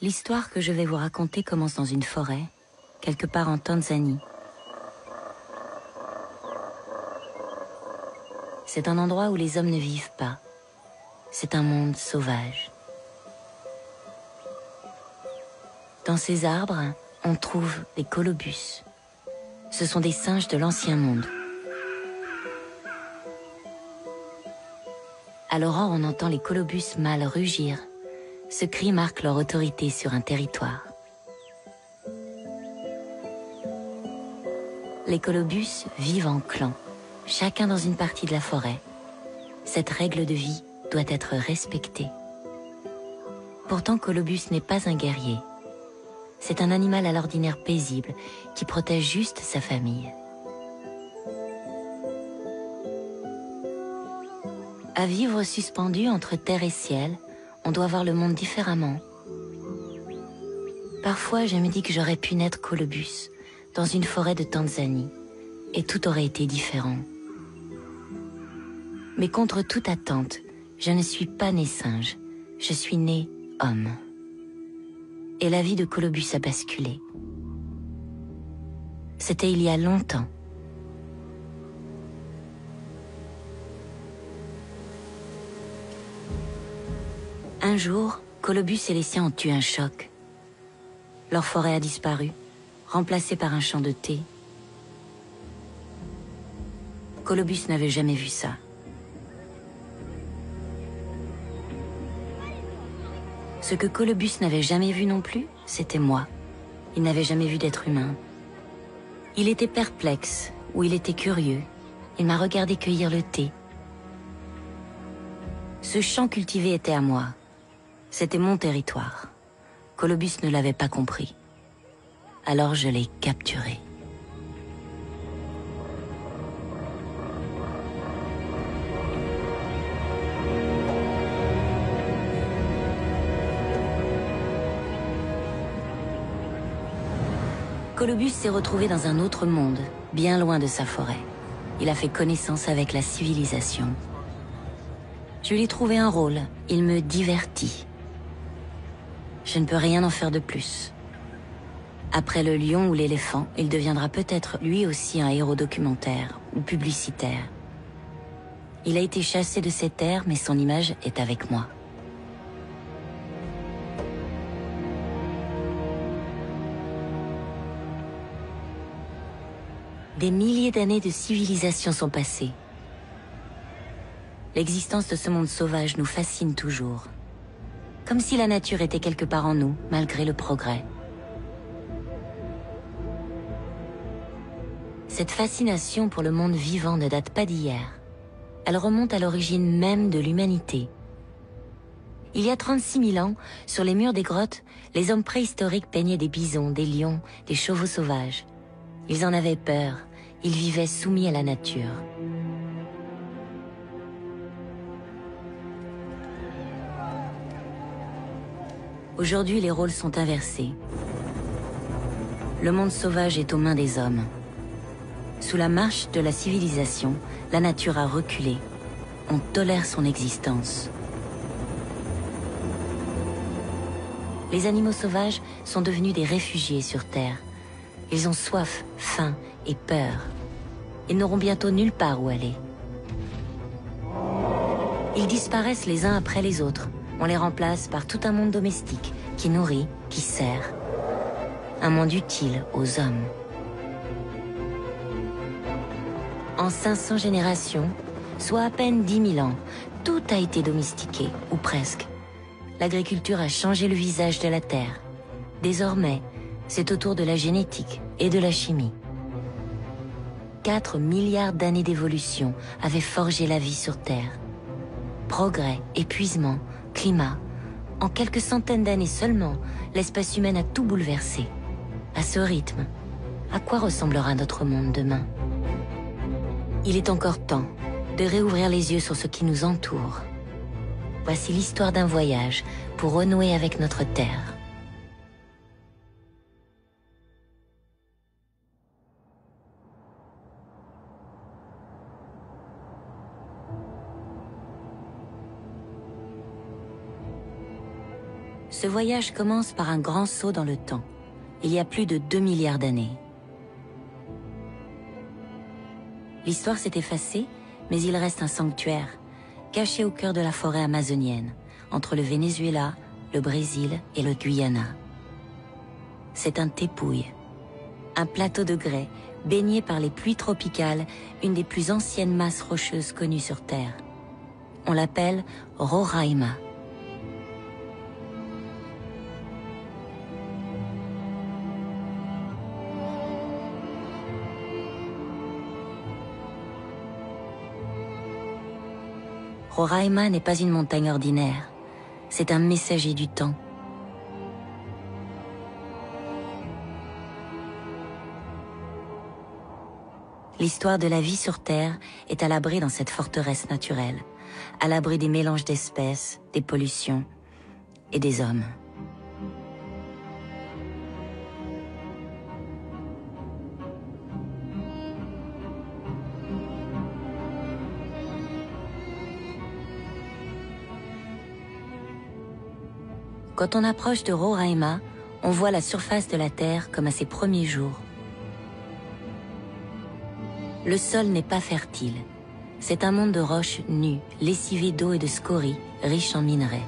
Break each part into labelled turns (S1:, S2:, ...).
S1: L'histoire que je vais vous raconter commence dans une forêt, quelque part en Tanzanie. C'est un endroit où les hommes ne vivent pas. C'est un monde sauvage. Dans ces arbres, on trouve des colobus. Ce sont des singes de l'ancien monde. À l'aurore, on entend les colobus mâles rugir. Ce cri marque leur autorité sur un territoire. Les colobus vivent en clans, chacun dans une partie de la forêt. Cette règle de vie doit être respectée. Pourtant, Colobus n'est pas un guerrier. C'est un animal à l'ordinaire paisible qui protège juste sa famille. À vivre suspendu entre terre et ciel, on doit voir le monde différemment. Parfois, je me dis que j'aurais pu naître Colobus, dans une forêt de Tanzanie, et tout aurait été différent. Mais contre toute attente, je ne suis pas né singe, je suis né homme. Et la vie de Colobus a basculé. C'était il y a longtemps. Un jour, Colobus et les siens ont eu un choc. Leur forêt a disparu, remplacée par un champ de thé. Colobus n'avait jamais vu ça. Ce que Colobus n'avait jamais vu non plus, c'était moi. Il n'avait jamais vu d'être humain. Il était perplexe, ou il était curieux. Il m'a regardé cueillir le thé. Ce champ cultivé était à moi. C'était mon territoire. Colobus ne l'avait pas compris. Alors je l'ai capturé. Colobus s'est retrouvé dans un autre monde, bien loin de sa forêt. Il a fait connaissance avec la civilisation. Je lui ai trouvé un rôle, il me divertit. Je ne peux rien en faire de plus. Après le lion ou l'éléphant, il deviendra peut-être lui aussi un héros documentaire ou publicitaire. Il a été chassé de ces terres, mais son image est avec moi. Des milliers d'années de civilisation sont passées. L'existence de ce monde sauvage nous fascine toujours. Comme si la nature était quelque part en nous, malgré le progrès. Cette fascination pour le monde vivant ne date pas d'hier. Elle remonte à l'origine même de l'humanité. Il y a 36 000 ans, sur les murs des grottes, les hommes préhistoriques peignaient des bisons, des lions, des chevaux sauvages. Ils en avaient peur, ils vivaient soumis à la nature. Aujourd'hui, les rôles sont inversés. Le monde sauvage est aux mains des hommes. Sous la marche de la civilisation, la nature a reculé. On tolère son existence. Les animaux sauvages sont devenus des réfugiés sur Terre. Ils ont soif, faim et peur. Ils n'auront bientôt nulle part où aller. Ils disparaissent les uns après les autres. On les remplace par tout un monde domestique qui nourrit, qui sert. Un monde utile aux hommes. En 500 générations, soit à peine 10 000 ans, tout a été domestiqué, ou presque. L'agriculture a changé le visage de la Terre. Désormais, c'est autour de la génétique et de la chimie. 4 milliards d'années d'évolution avaient forgé la vie sur Terre. Progrès, épuisement, climat. En quelques centaines d'années seulement, l'espèce humaine a tout bouleversé. À ce rythme, à quoi ressemblera notre monde demain? Il est encore temps de réouvrir les yeux sur ce qui nous entoure. Voici l'histoire d'un voyage pour renouer avec notre Terre. Ce voyage commence par un grand saut dans le temps, il y a plus de 2 milliards d'années. L'histoire s'est effacée, mais il reste un sanctuaire, caché au cœur de la forêt amazonienne, entre le Venezuela, le Brésil et le Guyana. C'est un tepouille, un plateau de grès baigné par les pluies tropicales, une des plus anciennes masses rocheuses connues sur Terre. On l'appelle Roraima. Roraima n'est pas une montagne ordinaire, c'est un messager du temps. L'histoire de la vie sur Terre est à l'abri dans cette forteresse naturelle, à l'abri des mélanges d'espèces, des pollutions et des hommes. Quand on approche de Roraima, on voit la surface de la Terre comme à ses premiers jours. Le sol n'est pas fertile. C'est un monde de roches nues, lessivées d'eau et de scories, riches en minerais.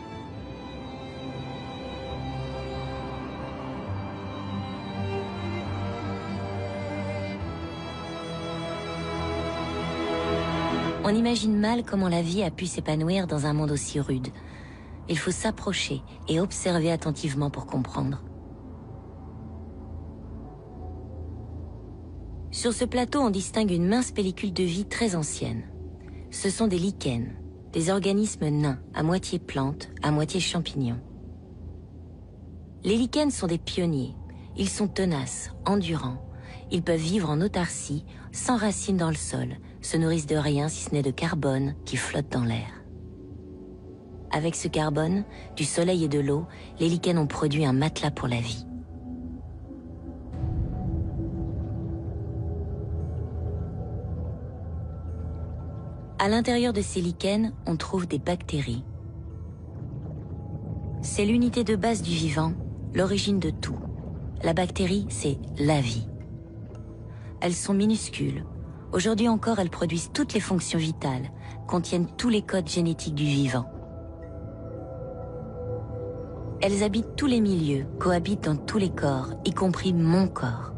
S1: On imagine mal comment la vie a pu s'épanouir dans un monde aussi rude. Il faut s'approcher et observer attentivement pour comprendre. Sur ce plateau, on distingue une mince pellicule de vie très ancienne. Ce sont des lichens, des organismes nains, à moitié plantes, à moitié champignons. Les lichens sont des pionniers. Ils sont tenaces, endurants. Ils peuvent vivre en autarcie, sans racines dans le sol, se nourrissent de rien si ce n'est de carbone qui flotte dans l'air. Avec ce carbone, du soleil et de l'eau, les lichens ont produit un matelas pour la vie. À l'intérieur de ces lichens, on trouve des bactéries. C'est l'unité de base du vivant, l'origine de tout. La bactérie, c'est la vie. Elles sont minuscules. Aujourd'hui encore, elles produisent toutes les fonctions vitales, contiennent tous les codes génétiques du vivant. Elles habitent tous les milieux, cohabitent dans tous les corps, y compris mon corps.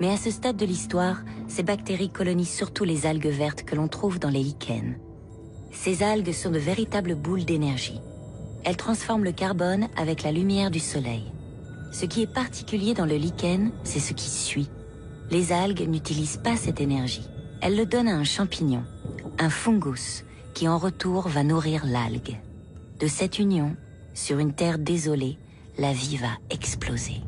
S1: Mais à ce stade de l'histoire, ces bactéries colonisent surtout les algues vertes que l'on trouve dans les lichens. Ces algues sont de véritables boules d'énergie. Elles transforment le carbone avec la lumière du soleil. Ce qui est particulier dans le lichen, c'est ce qui suit. Les algues n'utilisent pas cette énergie. Elles le donnent à un champignon, un fungus, qui en retour va nourrir l'algue. De cette union, sur une terre désolée, la vie va exploser.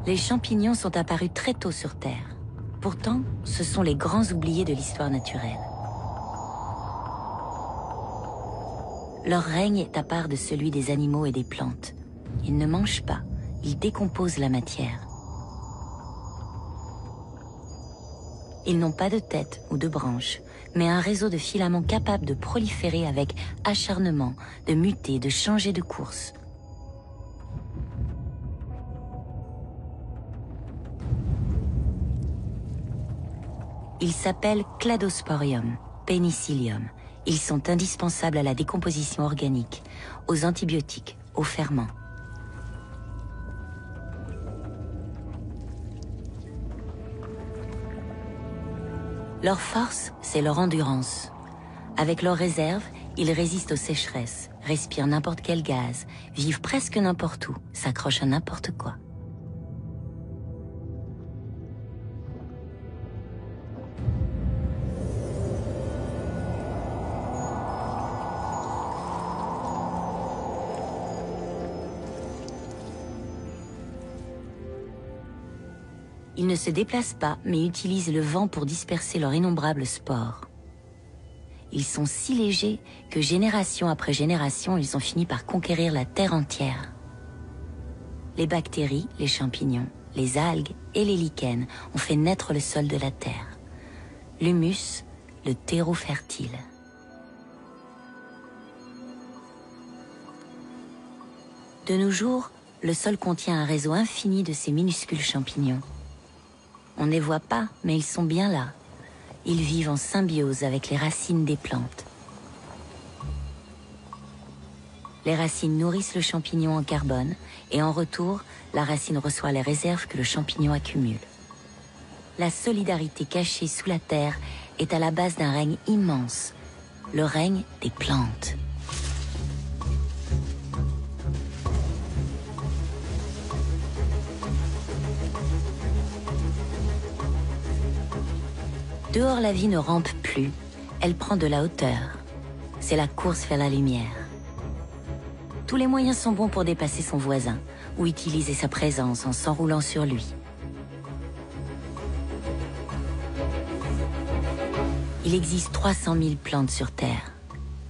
S1: Les champignons sont apparus très tôt sur Terre. Pourtant, ce sont les grands oubliés de l'histoire naturelle. Leur règne est à part de celui des animaux et des plantes. Ils ne mangent pas, ils décomposent la matière. Ils n'ont pas de tête ou de branche, mais un réseau de filaments capable de proliférer avec acharnement, de muter, de changer de course. Ils s'appellent Cladosporium, Penicillium. Ils sont indispensables à la décomposition organique, aux antibiotiques, aux ferments. Leur force, c'est leur endurance. Avec leurs réserves, ils résistent aux sécheresses, respirent n'importe quel gaz, vivent presque n'importe où, s'accrochent à n'importe quoi. Ils ne se déplacent pas, mais utilisent le vent pour disperser leurs innombrables spores. Ils sont si légers que génération après génération, ils ont fini par conquérir la terre entière. Les bactéries, les champignons, les algues et les lichens ont fait naître le sol de la Terre. L'humus, le terreau fertile. De nos jours, le sol contient un réseau infini de ces minuscules champignons. On ne les voit pas, mais ils sont bien là. Ils vivent en symbiose avec les racines des plantes. Les racines nourrissent le champignon en carbone et en retour, la racine reçoit les réserves que le champignon accumule. La solidarité cachée sous la terre est à la base d'un règne immense, le règne des plantes. Dehors, la vie ne rampe plus, elle prend de la hauteur. C'est la course vers la lumière. Tous les moyens sont bons pour dépasser son voisin ou utiliser sa présence en s'enroulant sur lui. Il existe 300 000 plantes sur Terre.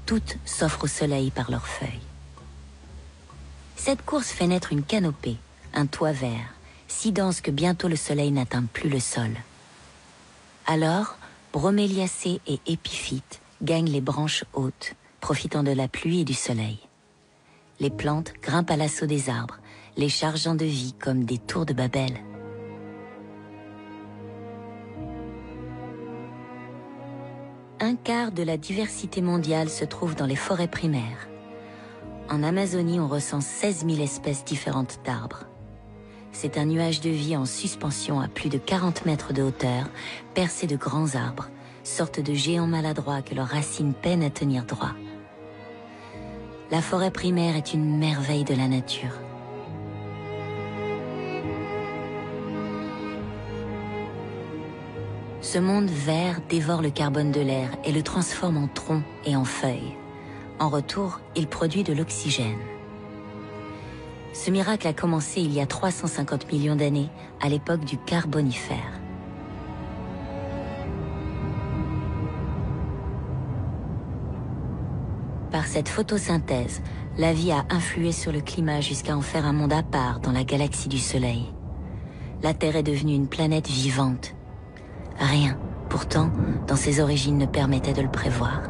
S1: Toutes s'offrent au soleil par leurs feuilles. Cette course fait naître une canopée, un toit vert, si dense que bientôt le soleil n'atteint plus le sol. Alors, broméliacées et épiphytes gagnent les branches hautes, profitant de la pluie et du soleil. Les plantes grimpent à l'assaut des arbres, les chargeant de vie comme des tours de Babel. Un quart de la diversité mondiale se trouve dans les forêts primaires. En Amazonie, on recense 16 000 espèces différentes d'arbres. C'est un nuage de vie en suspension à plus de 40 mètres de hauteur, percé de grands arbres, sortes de géants maladroits que leurs racines peinent à tenir droit. La forêt primaire est une merveille de la nature. Ce monde vert dévore le carbone de l'air et le transforme en troncs et en feuilles. En retour, il produit de l'oxygène. Ce miracle a commencé il y a 350 millions d'années, à l'époque du Carbonifère. Par cette photosynthèse, la vie a influé sur le climat jusqu'à en faire un monde à part dans la galaxie du Soleil. La Terre est devenue une planète vivante. Rien, pourtant, dans ses origines ne permettait de le prévoir.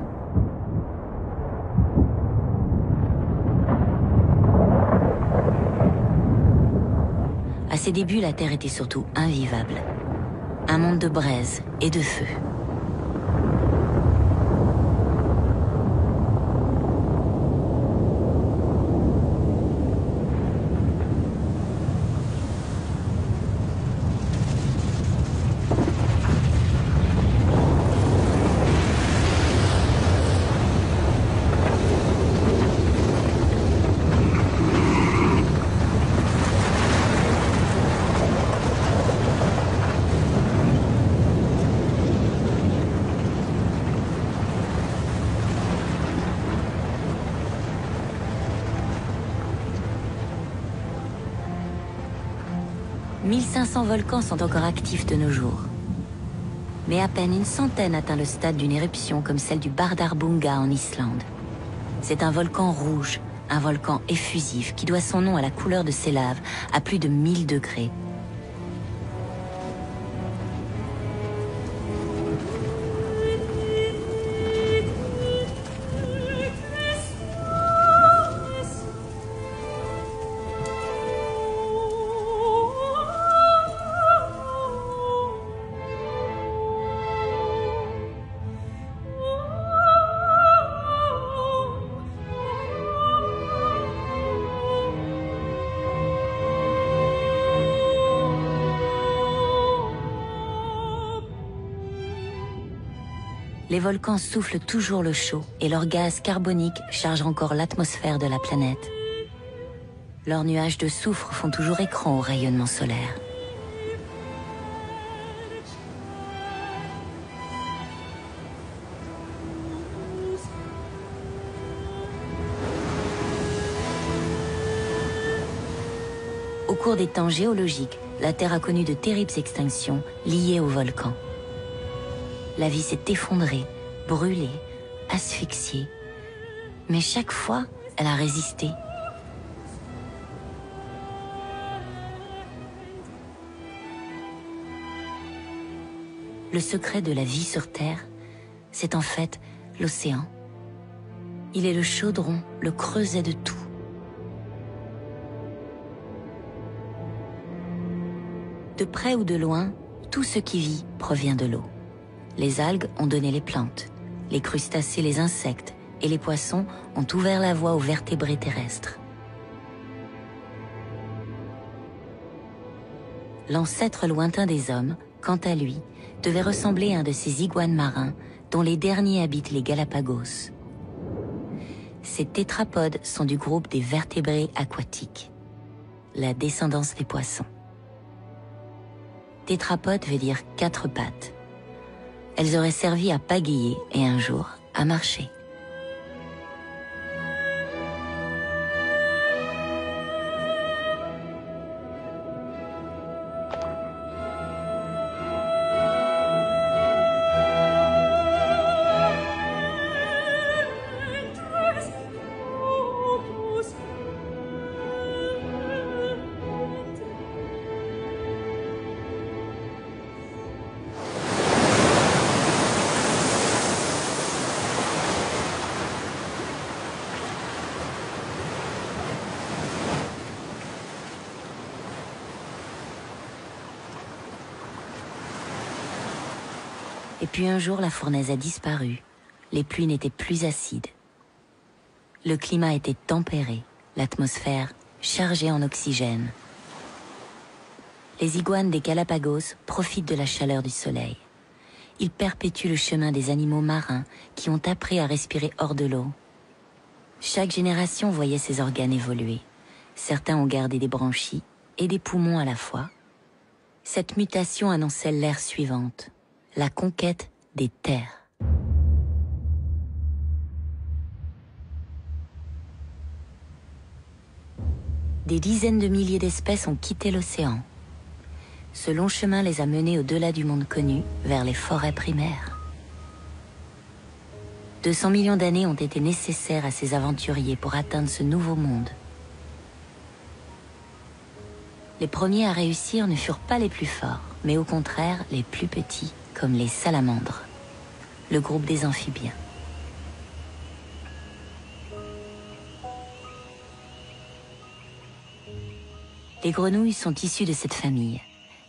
S1: À ses débuts, la Terre était surtout invivable. Un monde de braise et de feu. « 1500 volcans sont encore actifs de nos jours. Mais à peine une centaine atteint le stade d'une éruption comme celle du Bardarbunga en Islande. C'est un volcan rouge, un volcan effusif qui doit son nom à la couleur de ses laves à plus de 1000 degrés. Les volcans soufflent toujours le chaud et leurs gaz carboniques chargent encore l'atmosphère de la planète. Leurs nuages de soufre font toujours écran au rayonnement solaire. Au cours des temps géologiques, la Terre a connu de terribles extinctions liées aux volcans. La vie s'est effondrée, brûlée, asphyxiée. Mais chaque fois, elle a résisté. Le secret de la vie sur Terre, c'est en fait l'océan. Il est le chaudron, le creuset de tout. De près ou de loin, tout ce qui vit provient de l'eau. Les algues ont donné les plantes, les crustacés les insectes, et les poissons ont ouvert la voie aux vertébrés terrestres. L'ancêtre lointain des hommes, quant à lui, devait ressembler à un de ces iguanes marins dont les derniers habitent les Galapagos. Ces tétrapodes sont du groupe des vertébrés aquatiques, la descendance des poissons. Tétrapode veut dire 4 pattes. Elles auraient servi à pagayer et un jour à marcher. Et puis un jour, la fournaise a disparu. Les pluies n'étaient plus acides. Le climat était tempéré, l'atmosphère chargée en oxygène. Les iguanes des Galapagos profitent de la chaleur du soleil. Ils perpétuent le chemin des animaux marins qui ont appris à respirer hors de l'eau. Chaque génération voyait ses organes évoluer. Certains ont gardé des branchies et des poumons à la fois. Cette mutation annonçait l'ère suivante. La conquête des terres. Des dizaines de milliers d'espèces ont quitté l'océan. Ce long chemin les a menés au-delà du monde connu, vers les forêts primaires. 200 millions d'années ont été nécessaires à ces aventuriers pour atteindre ce nouveau monde. Les premiers à réussir ne furent pas les plus forts, mais au contraire les plus petits, comme les salamandres, le groupe des amphibiens. Les grenouilles sont issues de cette famille.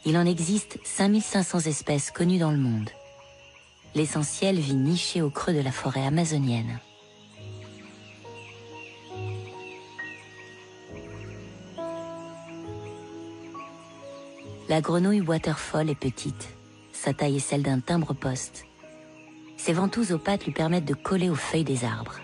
S1: Il en existe 5500 espèces connues dans le monde. L'essentiel vit niché au creux de la forêt amazonienne. La grenouille waterfall est petite. Sa taille est celle d'un timbre-poste. Ses ventouses aux pattes lui permettent de coller aux feuilles des arbres.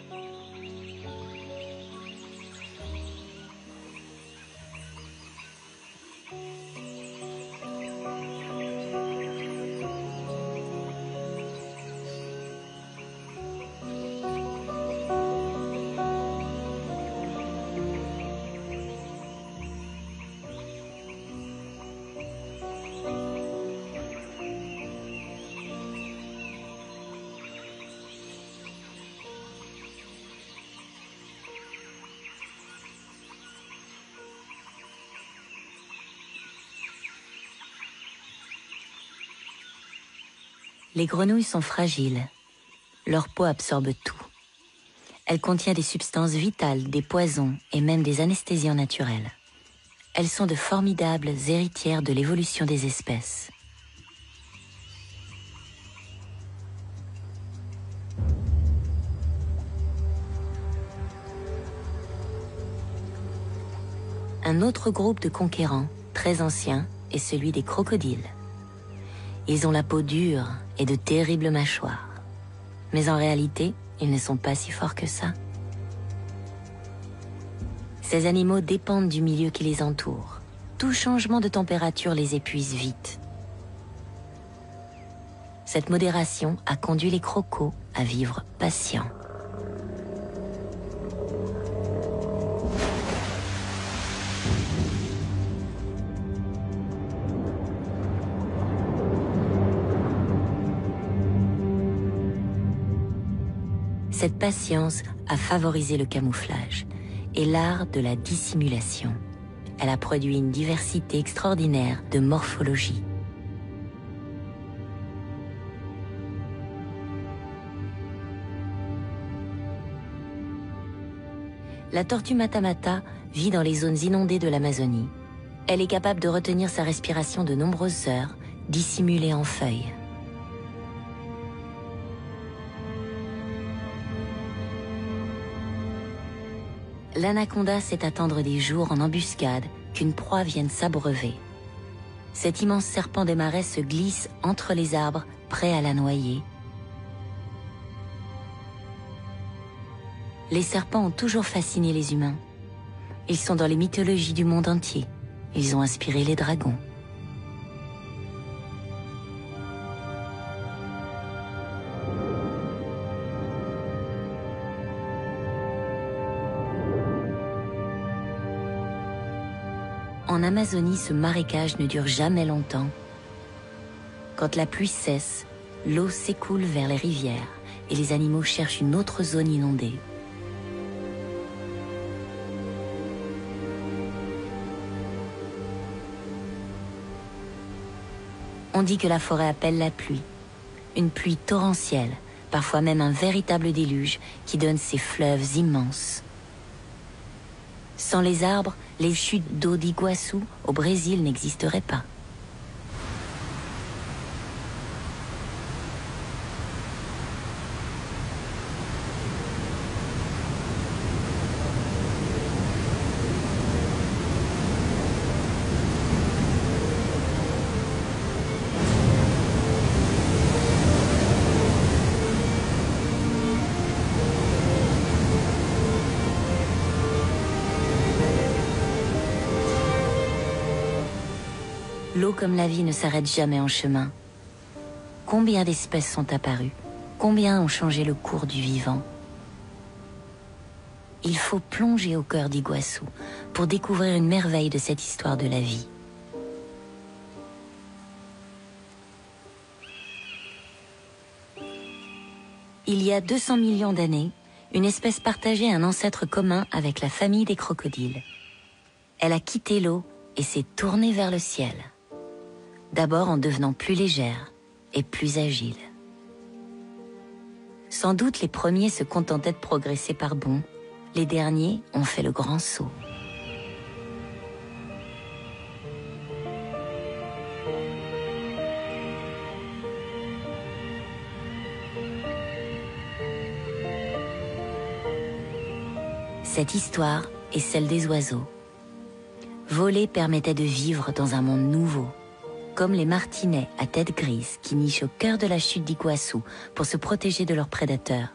S1: Les grenouilles sont fragiles. Leur peau absorbe tout. Elle contient des substances vitales, des poisons et même des anesthésiants naturels. Elles sont de formidables héritières de l'évolution des espèces. Un autre groupe de conquérants, très ancien, est celui des crocodiles. Ils ont la peau dure et de terribles mâchoires. Mais en réalité, ils ne sont pas si forts que ça. Ces animaux dépendent du milieu qui les entoure. Tout changement de température les épuise vite. Cette modération a conduit les crocos à vivre patients. Cette patience a favorisé le camouflage et l'art de la dissimulation. Elle a produit une diversité extraordinaire de morphologie. La tortue matamata vit dans les zones inondées de l'Amazonie. Elle est capable de retenir sa respiration de nombreuses heures, dissimulée en feuilles. L'anaconda sait attendre des jours en embuscade qu'une proie vienne s'abreuver. Cet immense serpent des marais se glisse entre les arbres, prêt à la noyer. Les serpents ont toujours fasciné les humains. Ils sont dans les mythologies du monde entier. Ils ont inspiré les dragons. En Amazonie, ce marécage ne dure jamais longtemps. Quand la pluie cesse, l'eau s'écoule vers les rivières et les animaux cherchent une autre zone inondée. On dit que la forêt appelle la pluie, une pluie torrentielle, parfois même un véritable déluge qui donne ces fleuves immenses. Sans les arbres, les chutes d'eau d'Iguaçu au Brésil n'existeraient pas. L'eau comme la vie ne s'arrête jamais en chemin. Combien d'espèces sont apparues? Combien ont changé le cours du vivant? Il faut plonger au cœur d'Iguaçu pour découvrir une merveille de cette histoire de la vie. Il y a 200 millions d'années, une espèce partageait un ancêtre commun avec la famille des crocodiles. Elle a quitté l'eau et s'est tournée vers le ciel. D'abord en devenant plus légère et plus agile. Sans doute les premiers se contentaient de progresser par bonds, les derniers ont fait le grand saut. Cette histoire est celle des oiseaux. Voler permettait de vivre dans un monde nouveau, comme les martinets à tête grise qui nichent au cœur de la chute d'Iguaçu pour se protéger de leurs prédateurs.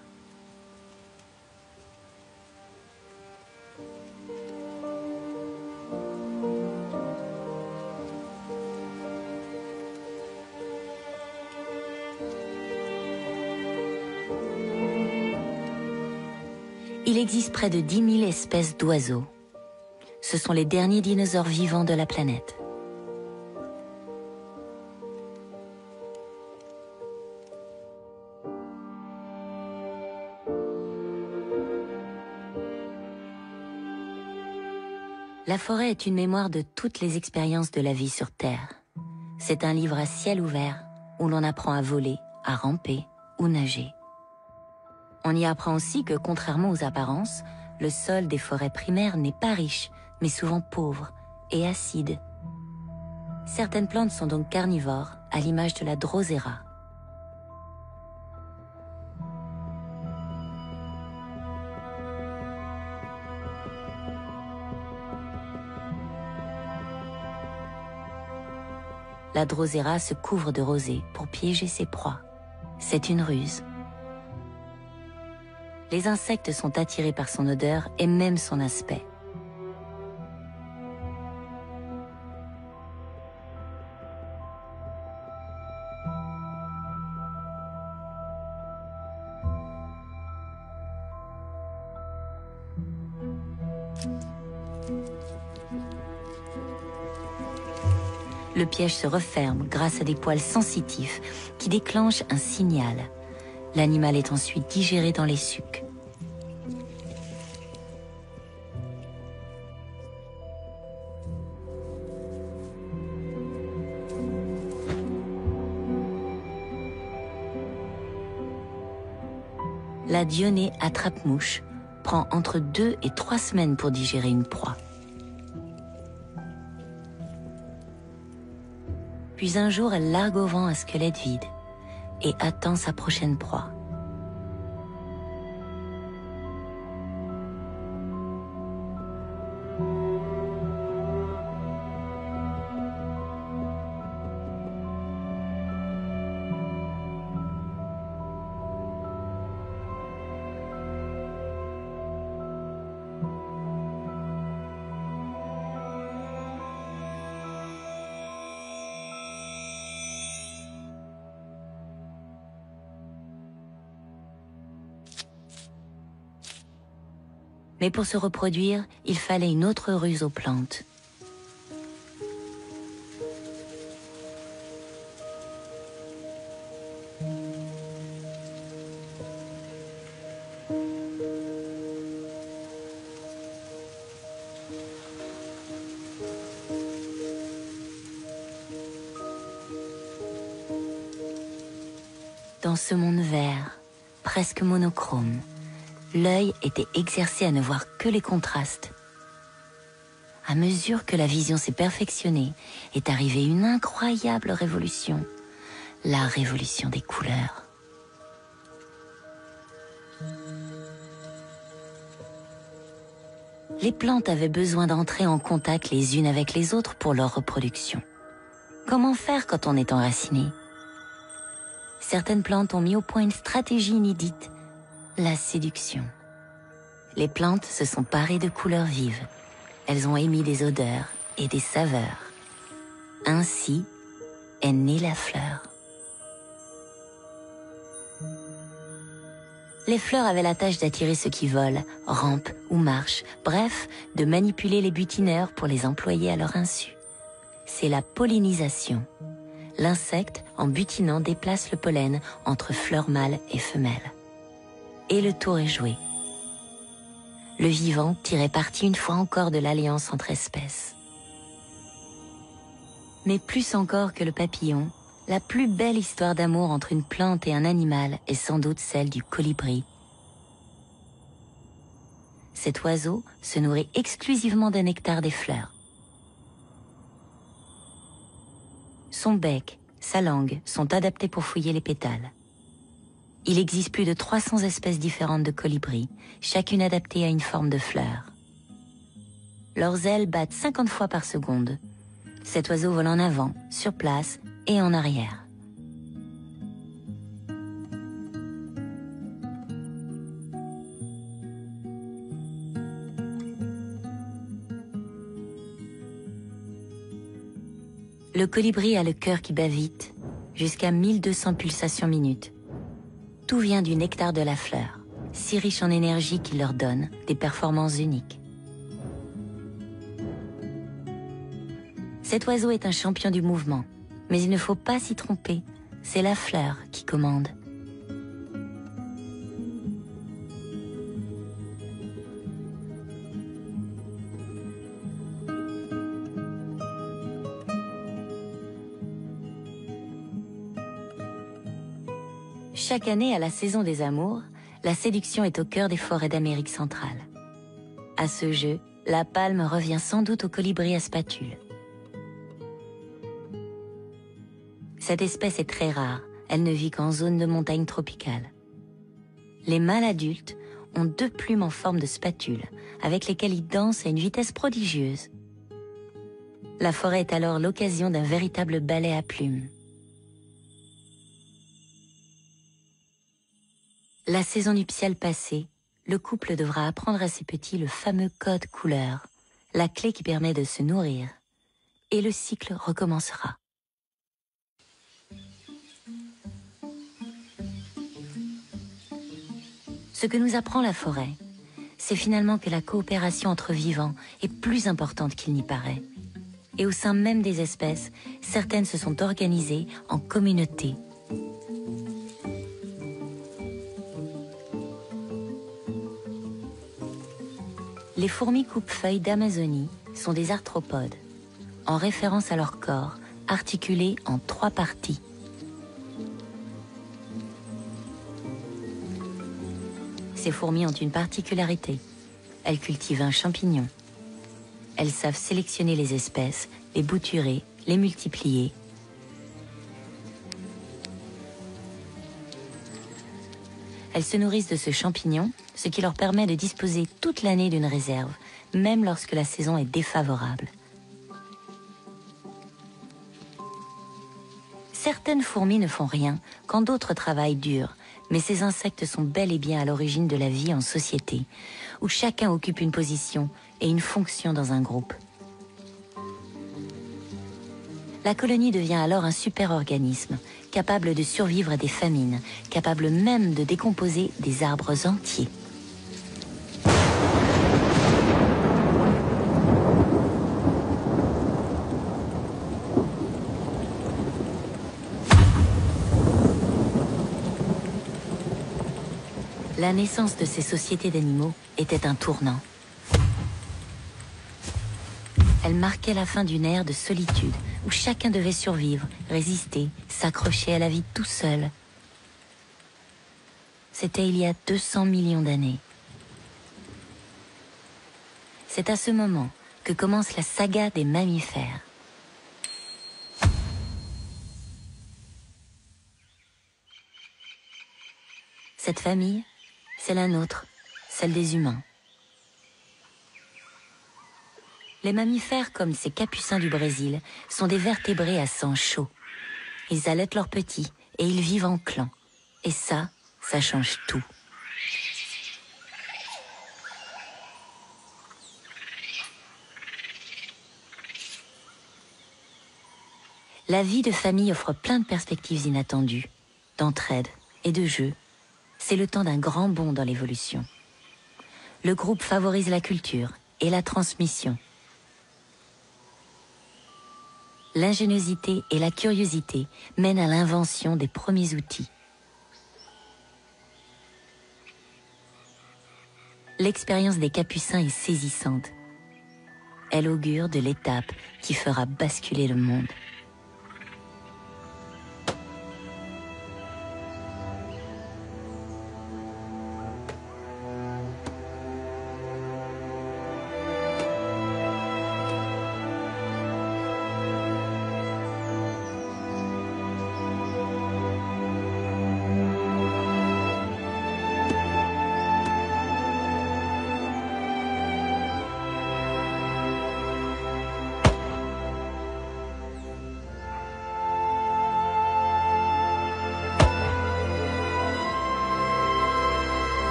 S1: Il existe près de 10 000 espèces d'oiseaux. Ce sont les derniers dinosaures vivants de la planète. La forêt est une mémoire de toutes les expériences de la vie sur Terre. C'est un livre à ciel ouvert où l'on apprend à voler, à ramper ou nager. On y apprend aussi que, contrairement aux apparences, le sol des forêts primaires n'est pas riche, mais souvent pauvre et acide. Certaines plantes sont donc carnivores, à l'image de la drosera. La drosera se couvre de rosée pour piéger ses proies. C'est une ruse. Les insectes sont attirés par son odeur et même son aspect. Le piège se referme grâce à des poils sensitifs qui déclenchent un signal. L'animal est ensuite digéré dans les sucs. La dionée attrape-mouche prend entre 2 et 3 semaines pour digérer une proie. Puis un jour, elle largue au vent un squelette vide et attend sa prochaine proie. Mais pour se reproduire, il fallait une autre ruse aux plantes. Dans ce monde vert, presque monochrome, l'œil était exercé à ne voir que les contrastes. À mesure que la vision s'est perfectionnée, est arrivée une incroyable révolution, la révolution des couleurs. Les plantes avaient besoin d'entrer en contact les unes avec les autres pour leur reproduction. Comment faire quand on est enraciné ? Certaines plantes ont mis au point une stratégie inédite, la séduction. Les plantes se sont parées de couleurs vives. Elles ont émis des odeurs et des saveurs. Ainsi est née la fleur. Les fleurs avaient la tâche d'attirer ceux qui volent, rampent ou marchent, bref, de manipuler les butineurs pour les employer à leur insu. C'est la pollinisation. L'insecte, en butinant, déplace le pollen entre fleurs mâles et femelles. Et le tour est joué. Le vivant tirait parti une fois encore de l'alliance entre espèces. Mais plus encore que le papillon, la plus belle histoire d'amour entre une plante et un animal est sans doute celle du colibri. Cet oiseau se nourrit exclusivement d'un nectar des fleurs. Son bec, sa langue sont adaptés pour fouiller les pétales. Il existe plus de 300 espèces différentes de colibris, chacune adaptée à une forme de fleur. Leurs ailes battent 50 fois par seconde. Cet oiseau vole en avant, sur place et en arrière. Le colibri a le cœur qui bat vite, jusqu'à 1200 pulsations minutes. Tout vient du nectar de la fleur, si riche en énergie qu'il leur donne des performances uniques. Cet oiseau est un champion du mouvement, mais il ne faut pas s'y tromper, c'est la fleur qui commande. Chaque année, à la saison des amours, la séduction est au cœur des forêts d'Amérique centrale. À ce jeu, la palme revient sans doute au colibri à spatule. Cette espèce est très rare, elle ne vit qu'en zone de montagne tropicale. Les mâles adultes ont 2 plumes en forme de spatule, avec lesquelles ils dansent à une vitesse prodigieuse. La forêt est alors l'occasion d'un véritable ballet à plumes. La saison nuptiale passée, le couple devra apprendre à ses petits le fameux code couleur, la clé qui permet de se nourrir, et le cycle recommencera. Ce que nous apprend la forêt, c'est finalement que la coopération entre vivants est plus importante qu'il n'y paraît. Et au sein même des espèces, certaines se sont organisées en communautés. Les fourmis coupe-feuilles d'Amazonie sont des arthropodes, en référence à leur corps, articulé en 3 parties. Ces fourmis ont une particularité. Elles cultivent un champignon. Elles savent sélectionner les espèces, les bouturer, les multiplier. Elles se nourrissent de ce champignon, ce qui leur permet de disposer toute l'année d'une réserve, même lorsque la saison est défavorable. Certaines fourmis ne font rien, quand d'autres travaillent dur, mais ces insectes sont bel et bien à l'origine de la vie en société, où chacun occupe une position et une fonction dans un groupe. La colonie devient alors un super-organisme, capable de survivre à des famines, capable même de décomposer des arbres entiers. La naissance de ces sociétés d'animaux était un tournant. Elle marquait la fin d'une ère de solitude, où chacun devait survivre, résister, s'accrocher à la vie tout seul. C'était il y a 200 millions d'années. C'est à ce moment que commence la saga des mammifères. Cette famille, c'est la nôtre, celle des humains. Les mammifères, comme ces capucins du Brésil, sont des vertébrés à sang chaud. Ils allaitent leurs petits et ils vivent en clan. Et ça change tout. La vie de famille offre plein de perspectives inattendues, d'entraide et de jeu. C'est le temps d'un grand bond dans l'évolution. Le groupe favorise la culture et la transmission. L'ingéniosité et la curiosité mènent à l'invention des premiers outils. L'expérience des capucins est saisissante. Elle augure de l'étape qui fera basculer le monde.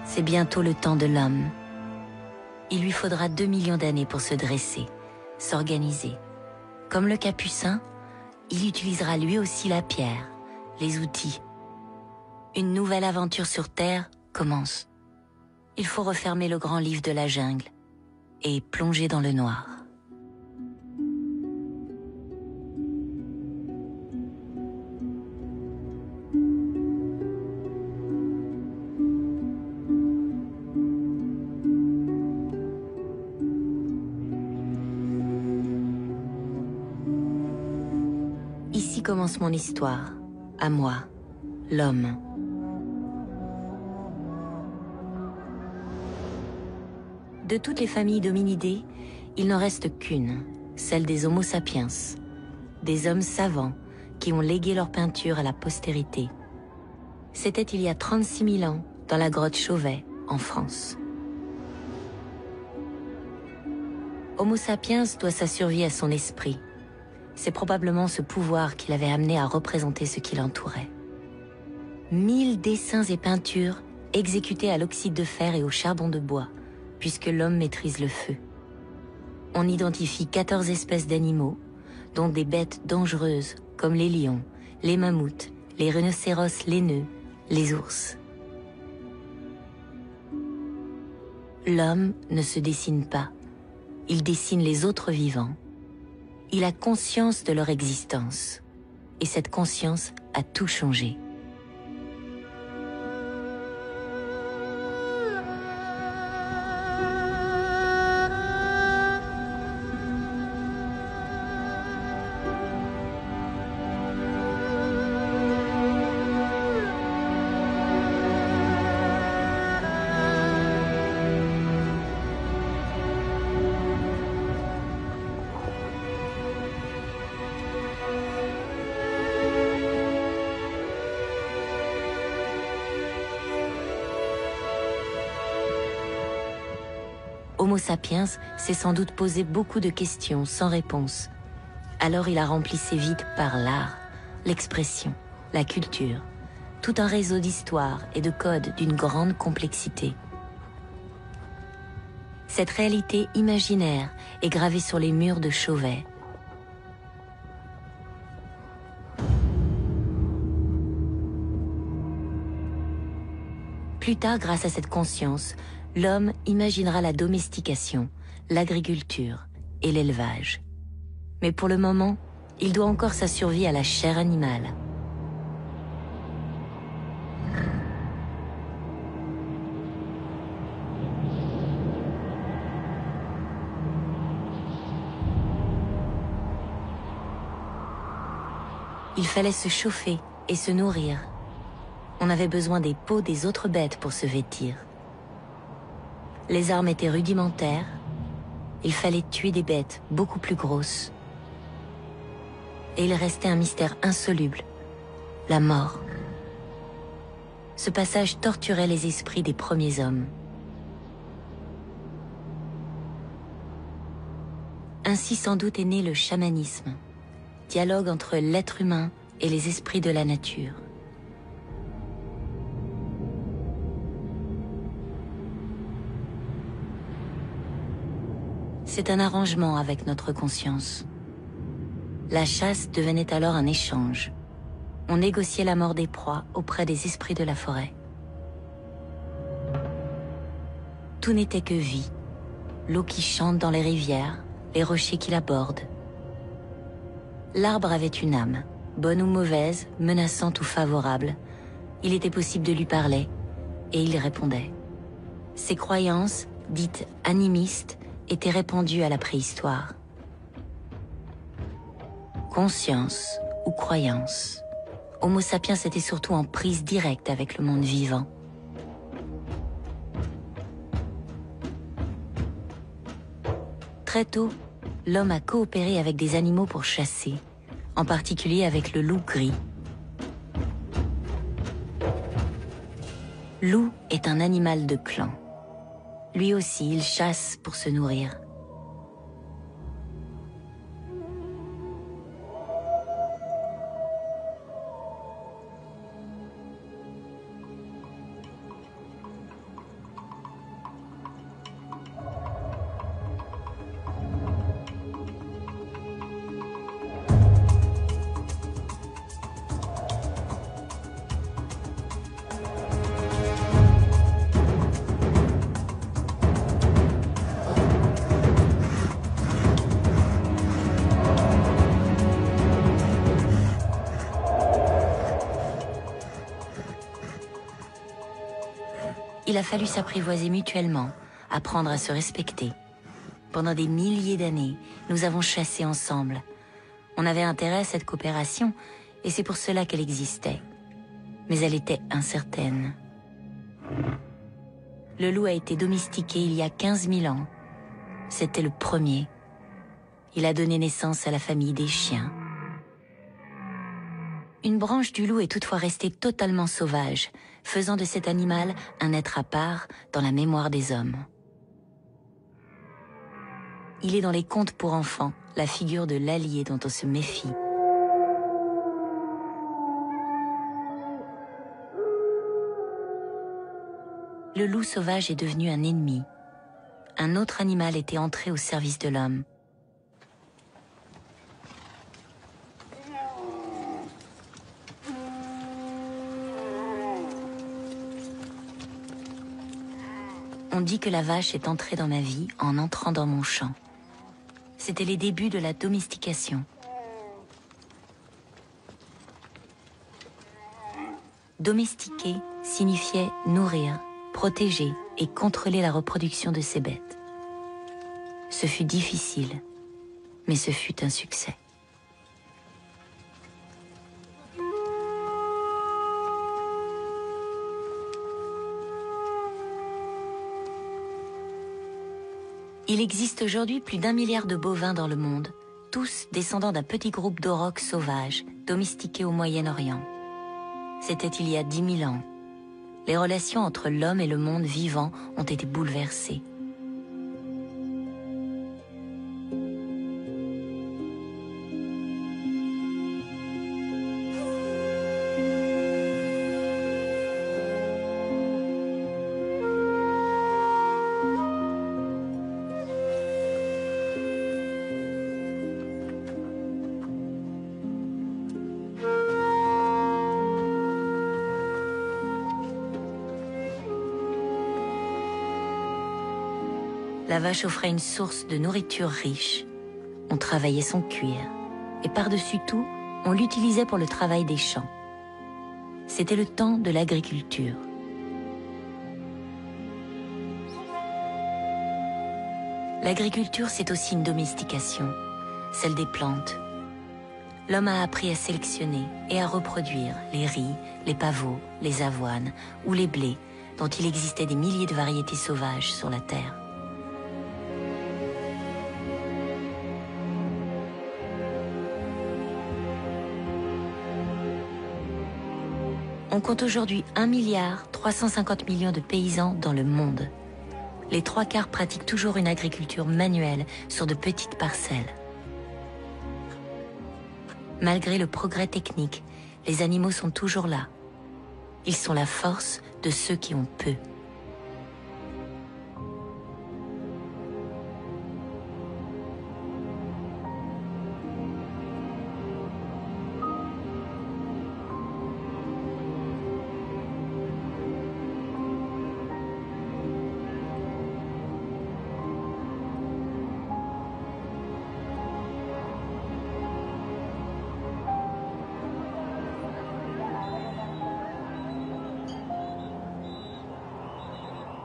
S1: C'est bientôt le temps de l'homme. Il lui faudra 2 millions d'années pour se dresser, s'organiser. Comme le capucin, il utilisera lui aussi la pierre, les outils. Une nouvelle aventure sur Terre commence. Il faut refermer le grand livre de la jungle et plonger dans le noir. Ici commence mon histoire, à moi, l'homme. De toutes les familles d'hominidés, il n'en reste qu'une, celle des Homo sapiens, des hommes savants qui ont légué leur peinture à la postérité. C'était il y a 36 000 ans, dans la grotte Chauvet, en France. Homo sapiens doit sa survie à son esprit. C'est probablement ce pouvoir qui l'avait amené à représenter ce qui l'entourait. 1000 dessins et peintures exécutés à l'oxyde de fer et au charbon de bois, puisque l'homme maîtrise le feu. On identifie 14 espèces d'animaux, dont des bêtes dangereuses comme les lions, les mammouths, les rhinocéros laineux, les ours. L'homme ne se dessine pas, il dessine les autres vivants. Il a conscience de leur existence. Et cette conscience a tout changé. Homo sapiens s'est sans doute posé beaucoup de questions sans réponse. Alors il a rempli ses vides par l'art, l'expression, la culture, tout un réseau d'histoires et de codes d'une grande complexité. Cette réalité imaginaire est gravée sur les murs de Chauvet. Plus tard, grâce à cette conscience, l'homme imaginera la domestication, l'agriculture et l'élevage. Mais pour le moment, il doit encore sa survie à la chair animale. Il fallait se chauffer et se nourrir. On avait besoin des peaux des autres bêtes pour se vêtir. Les armes étaient rudimentaires. Il fallait tuer des bêtes beaucoup plus grosses. Et il restait un mystère insoluble, la mort. Ce passage torturait les esprits des premiers hommes. Ainsi sans doute est né le chamanisme, dialogue entre l'être humain et les esprits de la nature. C'est un arrangement avec notre conscience. La chasse devenait alors un échange. On négociait la mort des proies auprès des esprits de la forêt. Tout n'était que vie. L'eau qui chante dans les rivières, les rochers qui la bordent. L'arbre avait une âme, bonne ou mauvaise, menaçante ou favorable. Il était possible de lui parler, et il répondait. Ses croyances, dites animistes, étaient répandues à la préhistoire. Conscience ou croyance, Homo sapiens était surtout en prise directe avec le monde vivant. Très tôt, l'homme a coopéré avec des animaux pour chasser, en particulier avec le loup gris. Loup est un animal de clan. Lui aussi, il chasse pour se nourrir. Il a fallu s'apprivoiser mutuellement, apprendre à se respecter. Pendant des milliers d'années, nous avons chassé ensemble. On avait intérêt à cette coopération, et c'est pour cela qu'elle existait. Mais elle était incertaine. Le loup a été domestiqué il y a 15 000 ans. C'était le premier. Il a donné naissance à la famille des chiens. Une branche du loup est toutefois restée totalement sauvage, faisant de cet animal un être à part dans la mémoire des hommes. Il est dans les contes pour enfants, la figure de l'allié dont on se méfie. Le loup sauvage est devenu un ennemi. Un autre animal était entré au service de l'homme. On dit que la vache est entrée dans ma vie en entrant dans mon champ. C'était les débuts de la domestication. Domestiquer signifiait nourrir, protéger et contrôler la reproduction de ces bêtes. Ce fut difficile, mais ce fut un succès. Il existe aujourd'hui plus d'1 milliard de bovins dans le monde, tous descendants d'un petit groupe d'aurochs sauvages, domestiqués au Moyen-Orient. C'était il y a 10 000 ans. Les relations entre l'homme et le monde vivant ont été bouleversées. La vache offrait une source de nourriture riche. On travaillait son cuir. Et par-dessus tout, on l'utilisait pour le travail des champs. C'était le temps de l'agriculture. L'agriculture, c'est aussi une domestication, celle des plantes. L'homme a appris à sélectionner et à reproduire les riz, les pavots, les avoines ou les blés, dont il existait des milliers de variétés sauvages sur la terre. On compte aujourd'hui 1,350 milliard de paysans dans le monde. Les 3/4 pratiquent toujours une agriculture manuelle sur de petites parcelles. Malgré le progrès technique, les animaux sont toujours là. Ils sont la force de ceux qui ont peu.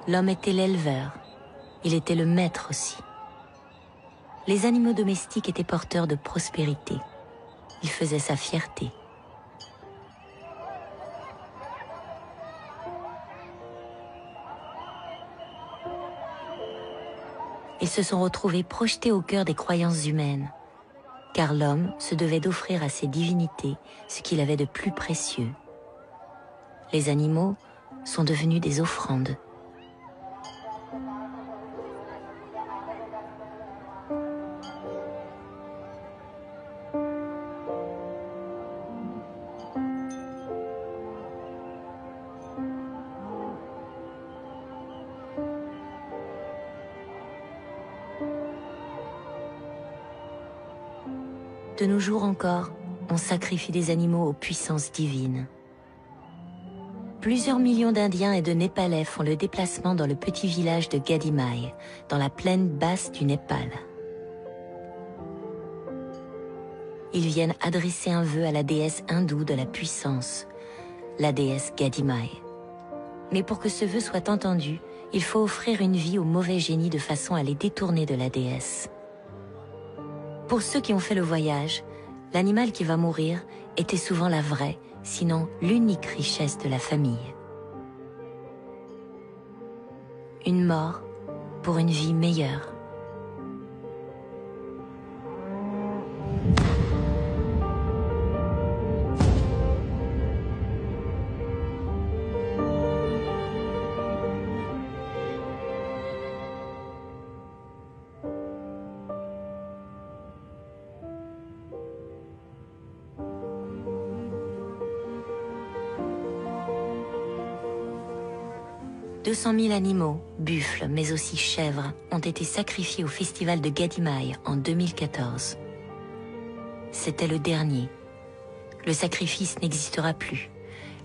S1: L'homme était l'éleveur, il était le maître aussi. Les animaux domestiques étaient porteurs de prospérité. Ils faisaient sa fierté. Ils se sont retrouvés projetés au cœur des croyances humaines, car l'homme se devait d'offrir à ses divinités ce qu'il avait de plus précieux. Les animaux sont devenus des offrandes. De nos jours encore, on sacrifie des animaux aux puissances divines. Plusieurs millions d'Indiens et de Népalais font le déplacement dans le petit village de Gadimai, dans la plaine basse du Népal. Ils viennent adresser un vœu à la déesse hindoue de la puissance, la déesse Gadimai. Mais pour que ce vœu soit entendu, il faut offrir une vie aux mauvais génies de façon à les détourner de la déesse. Pour ceux qui ont fait le voyage, l'animal qui va mourir était souvent la vraie, sinon l'unique richesse de la famille. Une mort pour une vie meilleure. « 200 000 animaux, buffles, mais aussi chèvres, ont été sacrifiés au festival de Gadimai en 2014. C'était le dernier. Le sacrifice n'existera plus.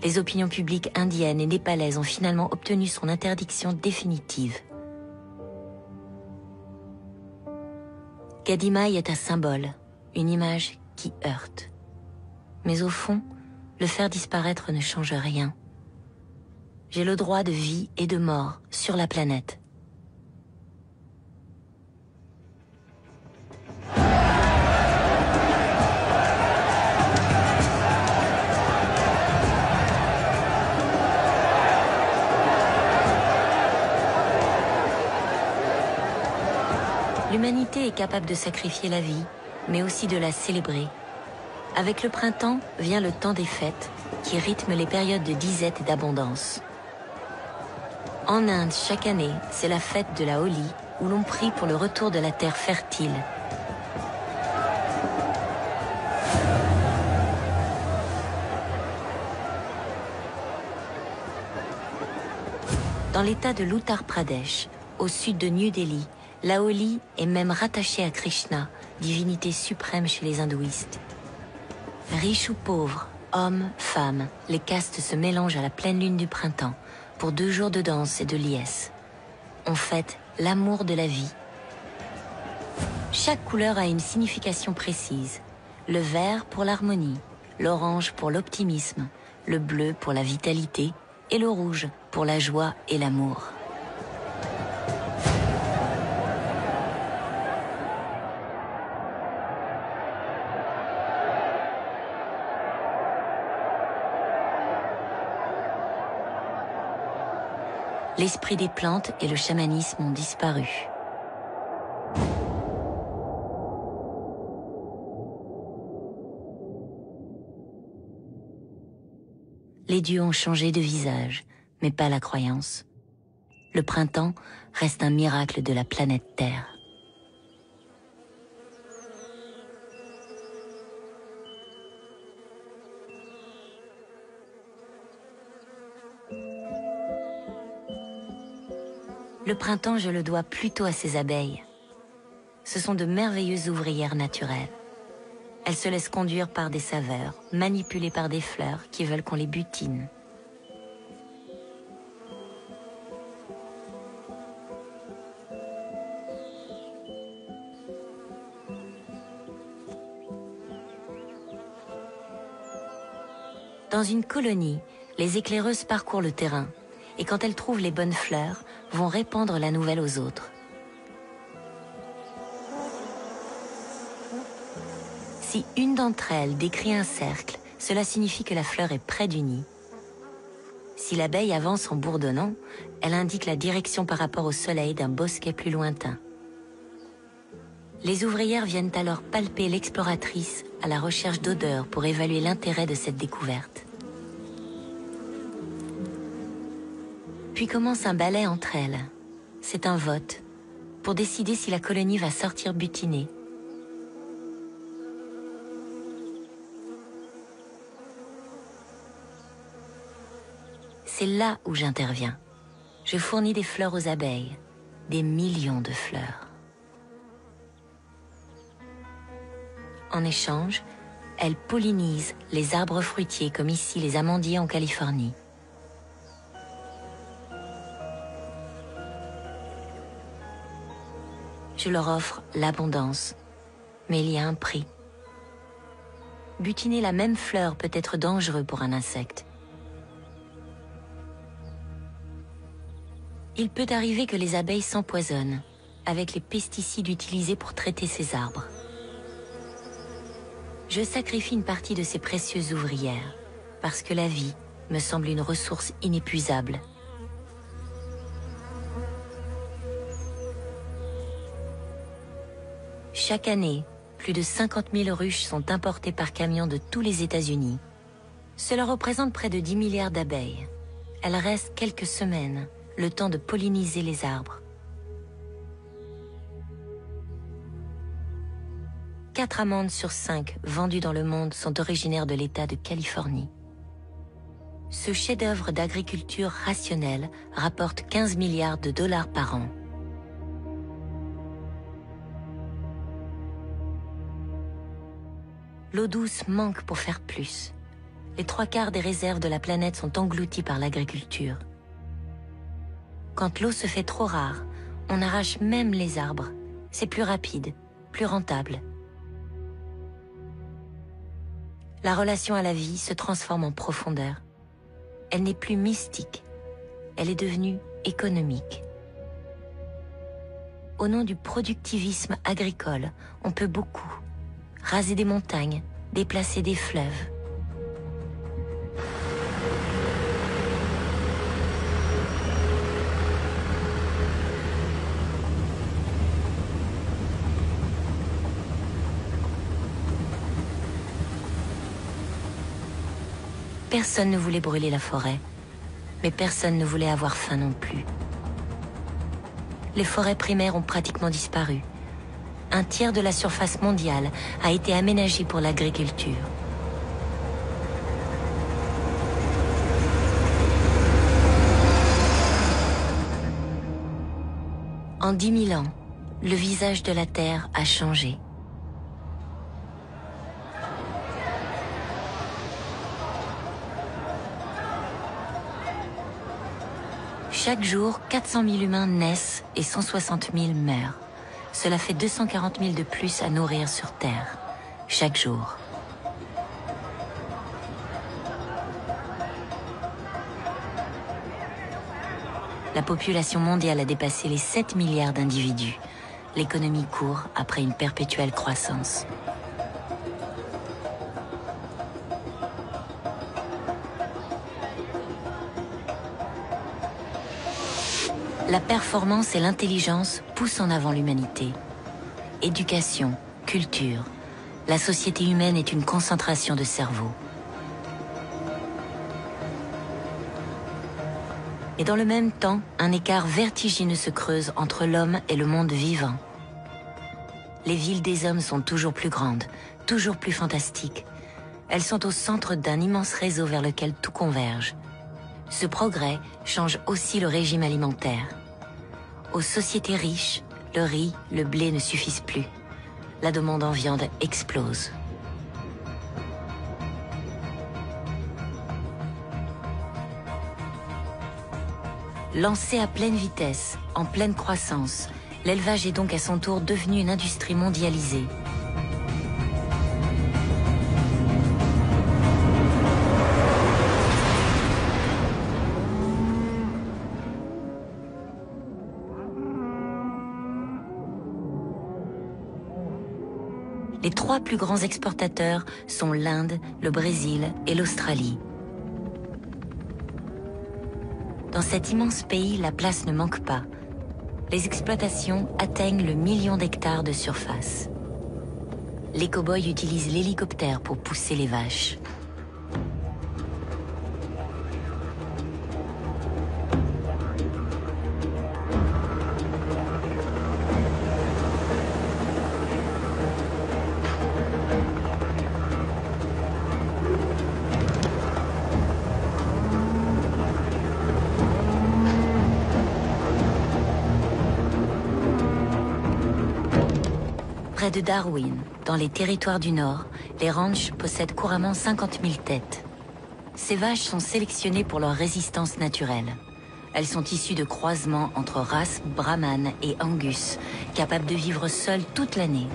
S1: Les opinions publiques indiennes et népalaises ont finalement obtenu son interdiction définitive. Gadimai est un symbole, une image qui heurte. Mais au fond, le faire disparaître ne change rien. J'ai le droit de vie et de mort sur la planète. L'humanité est capable de sacrifier la vie, mais aussi de la célébrer. Avec le printemps vient le temps des fêtes, qui rythment les périodes de disette et d'abondance. En Inde, chaque année, c'est la fête de la Holi, où l'on prie pour le retour de la terre fertile. Dans l'état de l'Uttar Pradesh, au sud de New Delhi, la Holi est même rattachée à Krishna, divinité suprême chez les hindouistes. Riches ou pauvres, hommes, femmes, les castes se mélangent à la pleine lune du printemps, pour 2 jours de danse et de liesse. On fête l'amour de la vie. Chaque couleur a une signification précise. Le vert pour l'harmonie, l'orange pour l'optimisme, le bleu pour la vitalité et le rouge pour la joie et l'amour. L'esprit des plantes et le chamanisme ont disparu. Les dieux ont changé de visage, mais pas la croyance. Le printemps reste un miracle de la planète Terre. Le printemps, je le dois plutôt à ces abeilles. Ce sont de merveilleuses ouvrières naturelles. Elles se laissent conduire par des saveurs, manipulées par des fleurs qui veulent qu'on les butine. Dans une colonie, les éclaireuses parcourent le terrain et quand elles trouvent les bonnes fleurs, vont répandre la nouvelle aux autres. Si une d'entre elles décrit un cercle, cela signifie que la fleur est près du nid. Si l'abeille avance en bourdonnant, elle indique la direction par rapport au soleil d'un bosquet plus lointain. Les ouvrières viennent alors palper l'exploratrice à la recherche d'odeurs pour évaluer l'intérêt de cette découverte. Puis commence un balai entre elles. C'est un vote pour décider si la colonie va sortir butinée. C'est là où j'interviens. Je fournis des fleurs aux abeilles, des millions de fleurs. En échange, elles pollinisent les arbres fruitiers comme ici les amandiers en Californie. Je leur offre l'abondance, mais il y a un prix. Butiner la même fleur peut être dangereux pour un insecte. Il peut arriver que les abeilles s'empoisonnent avec les pesticides utilisés pour traiter ces arbres. Je sacrifie une partie de ces précieuses ouvrières parce que la vie me semble une ressource inépuisable. Chaque année, plus de 50 000 ruches sont importées par camion de tous les États-Unis. Cela représente près de 10 milliards d'abeilles. Elles restent quelques semaines, le temps de polliniser les arbres. 4 amandes sur 5 vendues dans le monde sont originaires de l'État de Californie. Ce chef-d'œuvre d'agriculture rationnelle rapporte 15 milliards de dollars par an. L'eau douce manque pour faire plus. Les 3/4 des réserves de la planète sont englouties par l'agriculture. Quand l'eau se fait trop rare, on arrache même les arbres. C'est plus rapide, plus rentable. La relation à la vie se transforme en profondeur. Elle n'est plus mystique, elle est devenue économique. Au nom du productivisme agricole, on peut beaucoup. Raser des montagnes, déplacer des fleuves. Personne ne voulait brûler la forêt, mais personne ne voulait avoir faim non plus. Les forêts primaires ont pratiquement disparu. Un tiers de la surface mondiale a été aménagée pour l'agriculture. En 10 000 ans, le visage de la Terre a changé. Chaque jour, 400 000 humains naissent et 160 000 meurent. Cela fait 240 000 de plus à nourrir sur Terre, chaque jour. La population mondiale a dépassé les 7 milliards d'individus. L'économie court après une perpétuelle croissance. La performance et l'intelligence poussent en avant l'humanité. Éducation, culture, la société humaine est une concentration de cerveaux. Et dans le même temps, un écart vertigineux se creuse entre l'homme et le monde vivant. Les villes des hommes sont toujours plus grandes, toujours plus fantastiques. Elles sont au centre d'un immense réseau vers lequel tout converge. Ce progrès change aussi le régime alimentaire. Aux sociétés riches, le riz, le blé ne suffisent plus. La demande en viande explose. Lancé à pleine vitesse, en pleine croissance, l'élevage est donc à son tour devenu une industrie mondialisée. Les trois plus grands exportateurs sont l'Inde, le Brésil et l'Australie. Dans cet immense pays, la place ne manque pas. Les exploitations atteignent le million d'hectares de surface. Les cow-boys utilisent l'hélicoptère pour pousser les vaches. Près de Darwin, dans les territoires du Nord, les ranchs possèdent couramment 50 000 têtes. Ces vaches sont sélectionnées pour leur résistance naturelle. Elles sont issues de croisements entre races Brahman et Angus, capables de vivre seules toute l'année.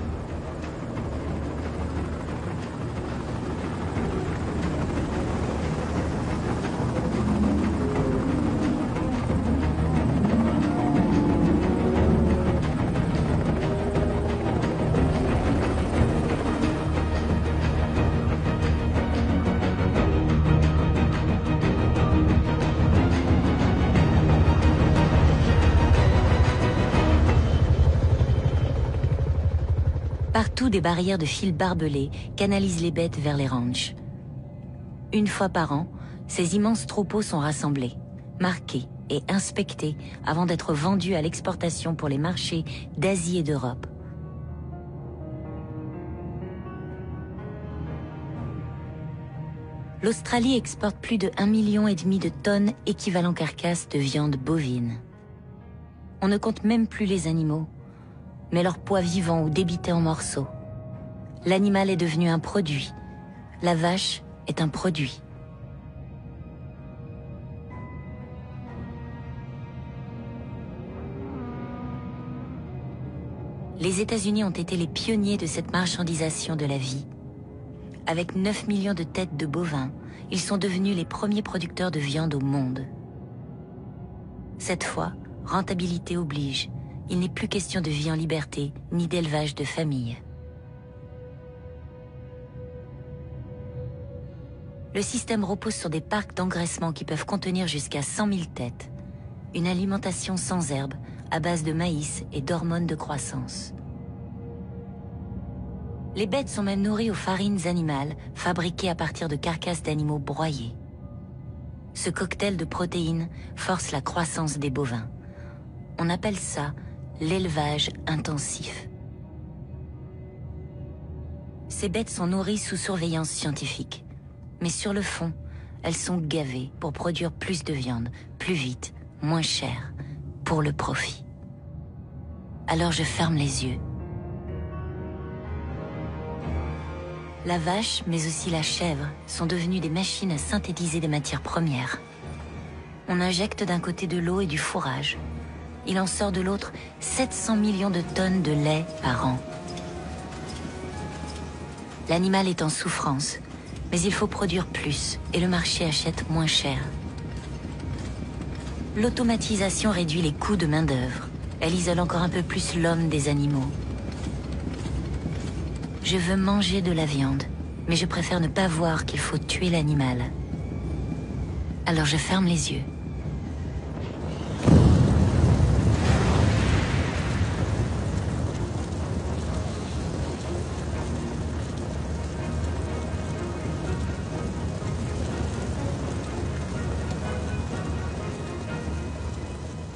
S1: Partout, des barrières de fils barbelés canalisent les bêtes vers les ranchs. Une fois par an, ces immenses troupeaux sont rassemblés, marqués et inspectés avant d'être vendus à l'exportation pour les marchés d'Asie et d'Europe. L'Australie exporte plus de 1,5 million de tonnes équivalent carcasse de viande bovine. On ne compte même plus les animaux, mais leur poids vivant ou débité en morceaux. L'animal est devenu un produit. La vache est un produit. Les États-Unis ont été les pionniers de cette marchandisation de la vie. Avec 9 millions de têtes de bovins, ils sont devenus les premiers producteurs de viande au monde. Cette fois, rentabilité oblige. Il n'est plus question de vie en liberté, ni d'élevage de famille. Le système repose sur des parcs d'engraissement qui peuvent contenir jusqu'à 100 000 têtes. Une alimentation sans herbe, à base de maïs et d'hormones de croissance. Les bêtes sont même nourries aux farines animales, fabriquées à partir de carcasses d'animaux broyés. Ce cocktail de protéines force la croissance des bovins. On appelle ça l'élevage intensif. Ces bêtes sont nourries sous surveillance scientifique. Mais sur le fond, elles sont gavées pour produire plus de viande, plus vite, moins cher, pour le profit. Alors je ferme les yeux. La vache, mais aussi la chèvre, sont devenues des machines à synthétiser des matières premières. On injecte d'un côté de l'eau et du fourrage. Il en sort de l'autre 700 millions de tonnes de lait par an. L'animal est en souffrance, mais il faut produire plus et le marché achète moins cher. L'automatisation réduit les coûts de main-d'œuvre. Elle isole encore un peu plus l'homme des animaux. Je veux manger de la viande, mais je préfère ne pas voir qu'il faut tuer l'animal. Alors je ferme les yeux.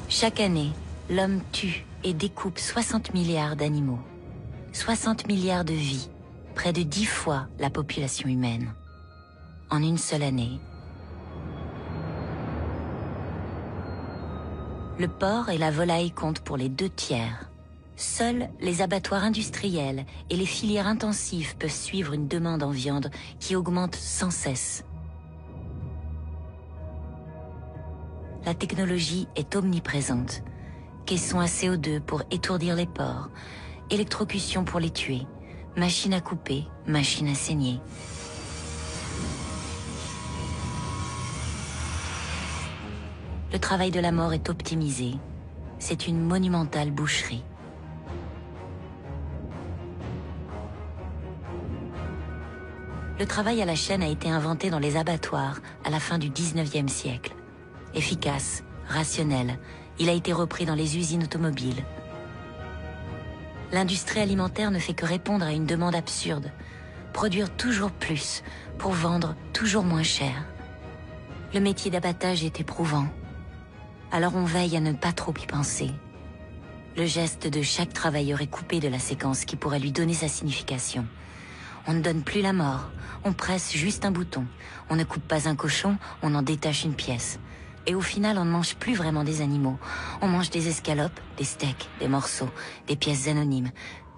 S1: Chaque année, l'homme tue et découpe 60 milliards d'animaux. 60 milliards de vies, près de 10 fois la population humaine. En une seule année. Le porc et la volaille comptent pour les 2/3. Seuls les abattoirs industriels et les filières intensives peuvent suivre une demande en viande qui augmente sans cesse. La technologie est omniprésente. Caissons à CO2 pour étourdir les porcs, électrocution pour les tuer, machine à couper, machine à saigner. Le travail de la mort est optimisé. C'est une monumentale boucherie. Le travail à la chaîne a été inventé dans les abattoirs à la fin du 19e siècle. Efficace, rationnel, il a été repris dans les usines automobiles. L'industrie alimentaire ne fait que répondre à une demande absurde. Produire toujours plus pour vendre toujours moins cher. Le métier d'abattage est éprouvant. Alors on veille à ne pas trop y penser. Le geste de chaque travailleur est coupé de la séquence qui pourrait lui donner sa signification. On ne donne plus la mort, on presse juste un bouton. On ne coupe pas un cochon, on en détache une pièce. Et au final, on ne mange plus vraiment des animaux. On mange des escalopes, des steaks, des morceaux, des pièces anonymes,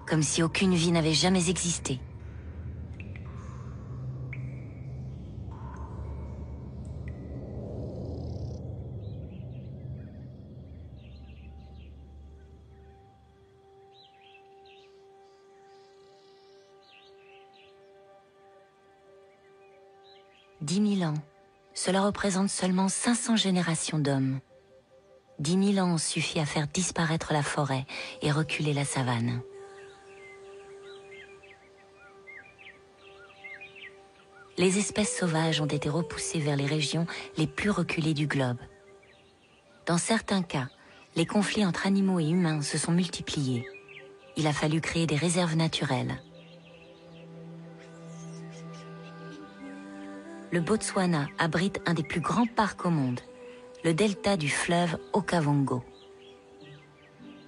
S1: comme si aucune vie n'avait jamais existé. « 10 000 ans. Cela représente seulement 500 générations d'hommes. 10 000 ans ont suffi à faire disparaître la forêt et reculer la savane. Les espèces sauvages ont été repoussées vers les régions les plus reculées du globe. Dans certains cas, les conflits entre animaux et humains se sont multipliés. Il a fallu créer des réserves naturelles. Le Botswana abrite un des plus grands parcs au monde, le delta du fleuve Okavango.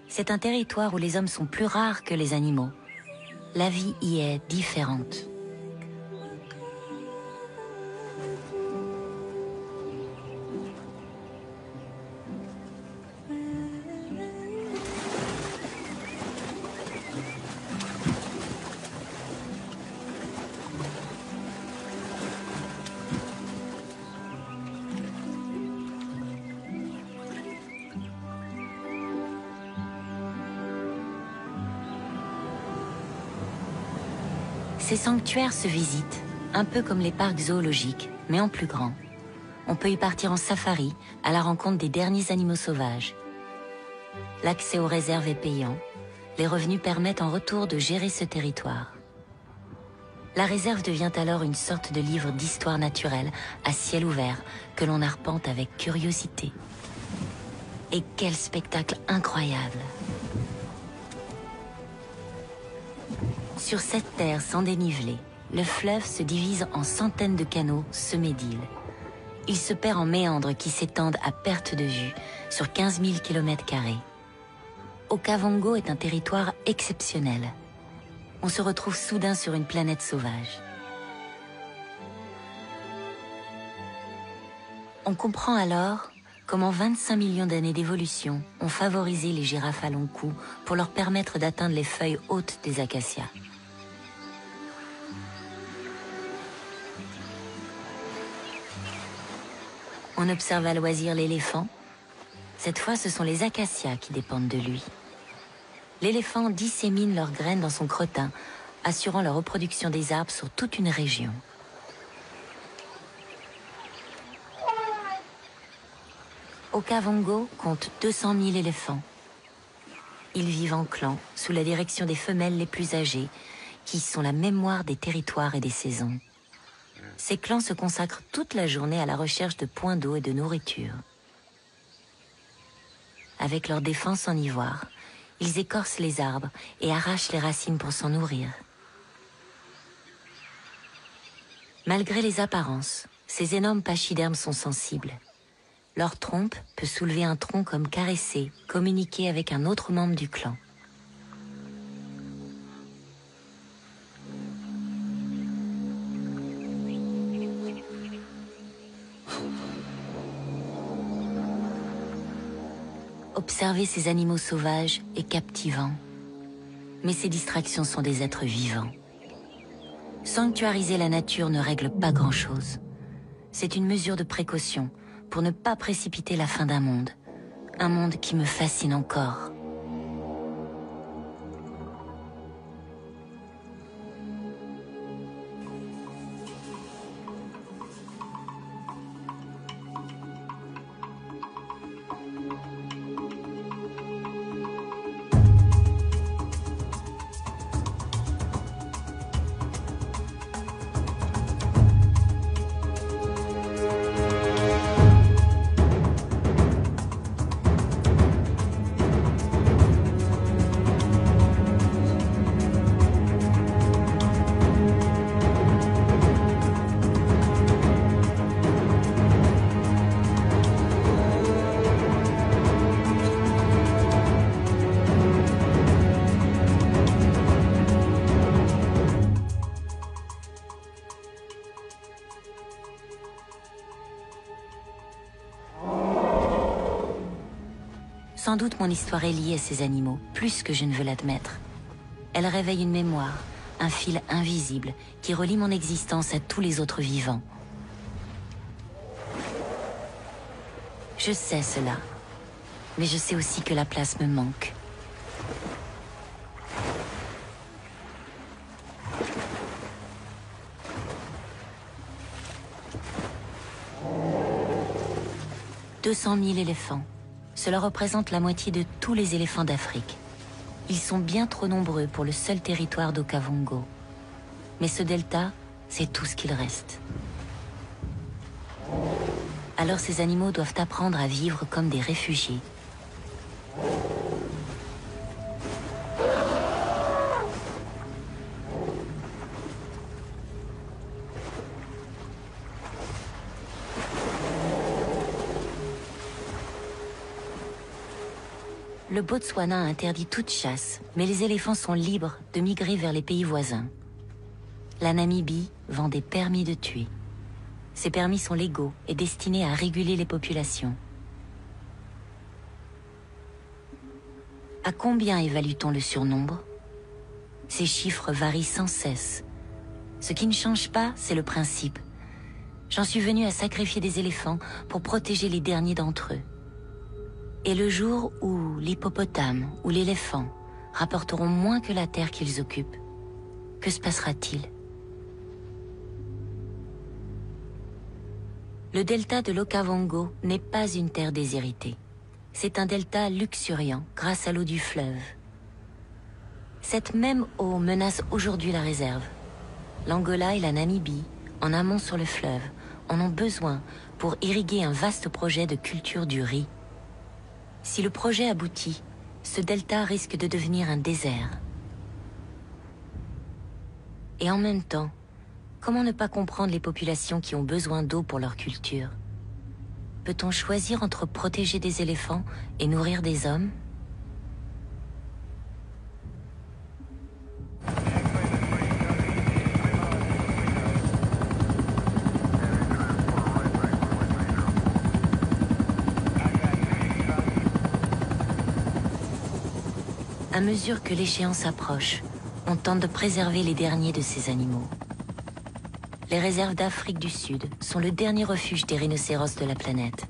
S1: C'est un territoire où les hommes sont plus rares que les animaux. La vie y est différente. Ces sanctuaires se visitent, un peu comme les parcs zoologiques, mais en plus grand. On peut y partir en safari, à la rencontre des derniers animaux sauvages. L'accès aux réserves est payant. Les revenus permettent en retour de gérer ce territoire. La réserve devient alors une sorte de livre d'histoire naturelle à ciel ouvert que l'on arpente avec curiosité. Et quel spectacle incroyable! Sur cette terre sans dénivelé, le fleuve se divise en centaines de canaux semés d'îles. Il se perd en méandres qui s'étendent à perte de vue sur 15 000 km². Okavango est un territoire exceptionnel. On se retrouve soudain sur une planète sauvage. On comprend alors comment 25 millions d'années d'évolution ont favorisé les girafes à long cou pour leur permettre d'atteindre les feuilles hautes des acacias. On observe à loisir l'éléphant. Cette fois, ce sont les acacias qui dépendent de lui. L'éléphant dissémine leurs graines dans son crottin, assurant la reproduction des arbres sur toute une région. Okavango compte 200 000 éléphants. Ils vivent en clans, sous la direction des femelles les plus âgées, qui sont la mémoire des territoires et des saisons. Ces clans se consacrent toute la journée à la recherche de points d'eau et de nourriture. Avec leur défense en ivoire, ils écorcent les arbres et arrachent les racines pour s'en nourrir. Malgré les apparences, ces énormes pachydermes sont sensibles. Leur trompe peut soulever un tronc comme caresser, communiquer avec un autre membre du clan. Observer ces animaux sauvages est captivant. Mais ces distractions sont des êtres vivants. Sanctuariser la nature ne règle pas grand-chose. C'est une mesure de précaution pour ne pas précipiter la fin d'un monde. Un monde qui me fascine encore. Sans doute mon histoire est liée à ces animaux, plus que je ne veux l'admettre. Elle réveille une mémoire, un fil invisible qui relie mon existence à tous les autres vivants. Je sais cela, mais je sais aussi que la place me manque. « 200 000 éléphants. Cela représente la moitié de tous les éléphants d'Afrique. Ils sont bien trop nombreux pour le seul territoire d'Okavango. Mais ce delta, c'est tout ce qu'il reste. Alors ces animaux doivent apprendre à vivre comme des réfugiés. Le Botswana interdit toute chasse, mais les éléphants sont libres de migrer vers les pays voisins. La Namibie vend des permis de tuer. Ces permis sont légaux et destinés à réguler les populations. À combien évalue-t-on le surnombre? Ces chiffres varient sans cesse. Ce qui ne change pas, c'est le principe. J'en suis venu à sacrifier des éléphants pour protéger les derniers d'entre eux. Et le jour où l'hippopotame ou l'éléphant rapporteront moins que la terre qu'ils occupent, que se passera-t-il? Le delta de l'Okavango n'est pas une terre déshéritée. C'est un delta luxuriant grâce à l'eau du fleuve. Cette même eau menace aujourd'hui la réserve. L'Angola et la Namibie, en amont sur le fleuve, en ont besoin pour irriguer un vaste projet de culture du riz. Si le projet aboutit, ce delta risque de devenir un désert. Et en même temps, comment ne pas comprendre les populations qui ont besoin d'eau pour leur culture? Peut-on choisir entre protéger des éléphants et nourrir des hommes? À mesure que l'échéance approche, on tente de préserver les derniers de ces animaux. les réserves d'Afrique du Sud sont le dernier refuge des rhinocéros de la planète.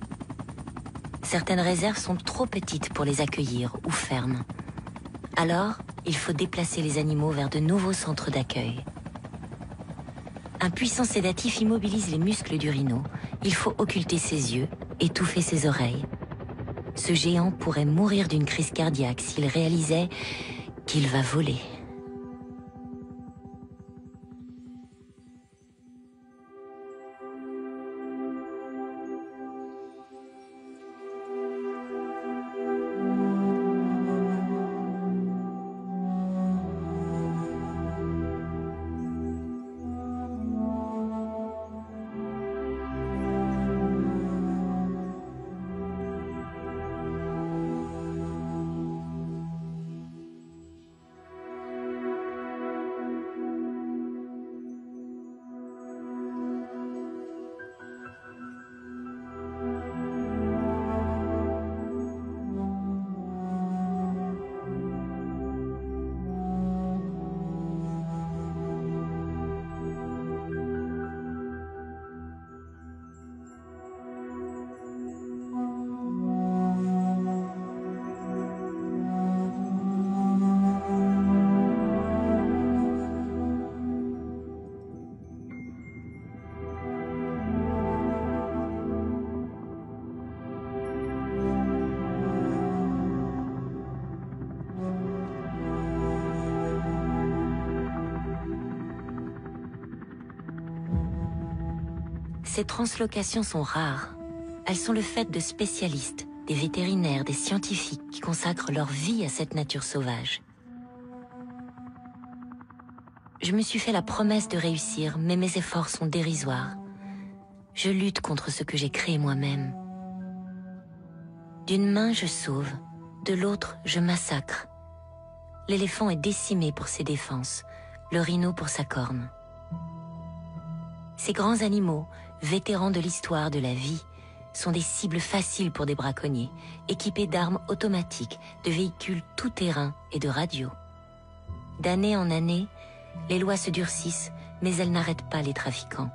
S1: Certaines réserves sont trop petites pour les accueillir ou fermes. Alors, il faut déplacer les animaux vers de nouveaux centres d'accueil. Un puissant sédatif immobilise les muscles du rhino. Il faut occulter ses yeux, étouffer ses oreilles. Ce géant pourrait mourir d'une crise cardiaque s'il réalisait qu'il va voler. Ces translocations sont rares. Elles sont le fait de spécialistes, des vétérinaires, des scientifiques qui consacrent leur vie à cette nature sauvage. Je me suis fait la promesse de réussir, mais mes efforts sont dérisoires. Je lutte contre ce que j'ai créé moi-même. D'une main, je sauve, de l'autre, je massacre. L'éléphant est décimé pour ses défenses, le rhino pour sa corne. Ces grands animaux, vétérans de l'histoire de la vie, sont des cibles faciles pour des braconniers, équipés d'armes automatiques, de véhicules tout-terrain et de radios. D'année en année, les lois se durcissent, mais elles n'arrêtent pas les trafiquants.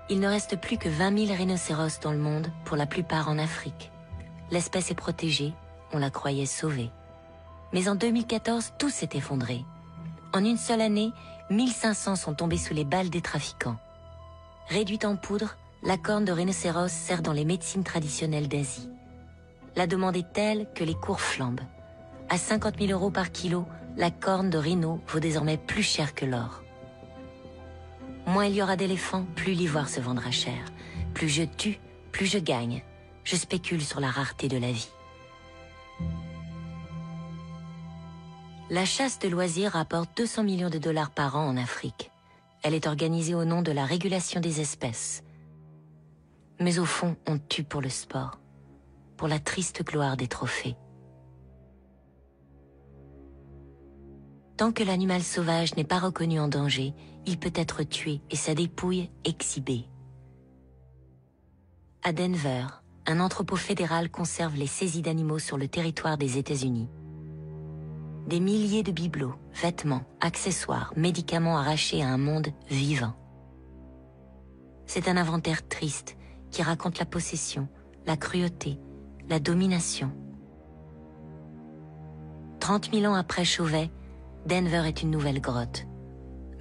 S1: Il ne reste plus que 20 000 rhinocéros dans le monde, pour la plupart en Afrique. L'espèce est protégée, on la croyait sauvée. Mais en 2014, tout s'est effondré. En une seule année, 1500 sont tombés sous les balles des trafiquants. Réduite en poudre, la corne de rhinocéros sert dans les médecines traditionnelles d'Asie. La demande est telle que les cours flambent. À 50 000 € par kilo, la corne de rhino vaut désormais plus cher que l'or. Moins il y aura d'éléphants, plus l'ivoire se vendra cher. Plus je tue, plus je gagne. Je spécule sur la rareté de la vie. La chasse de loisirs rapporte 200 millions de dollars par an en Afrique. Elle est organisée au nom de la régulation des espèces. Mais au fond, on tue pour le sport, pour la triste gloire des trophées. Tant que l'animal sauvage n'est pas reconnu en danger, il peut être tué et sa dépouille exhibée. À Denver, un entrepôt fédéral conserve les saisies d'animaux sur le territoire des États-Unis. Des milliers de bibelots, vêtements, accessoires, médicaments arrachés à un monde vivant. C'est un inventaire triste qui raconte la possession, la cruauté, la domination. 30 000 ans après Chauvet, Denver est une nouvelle grotte.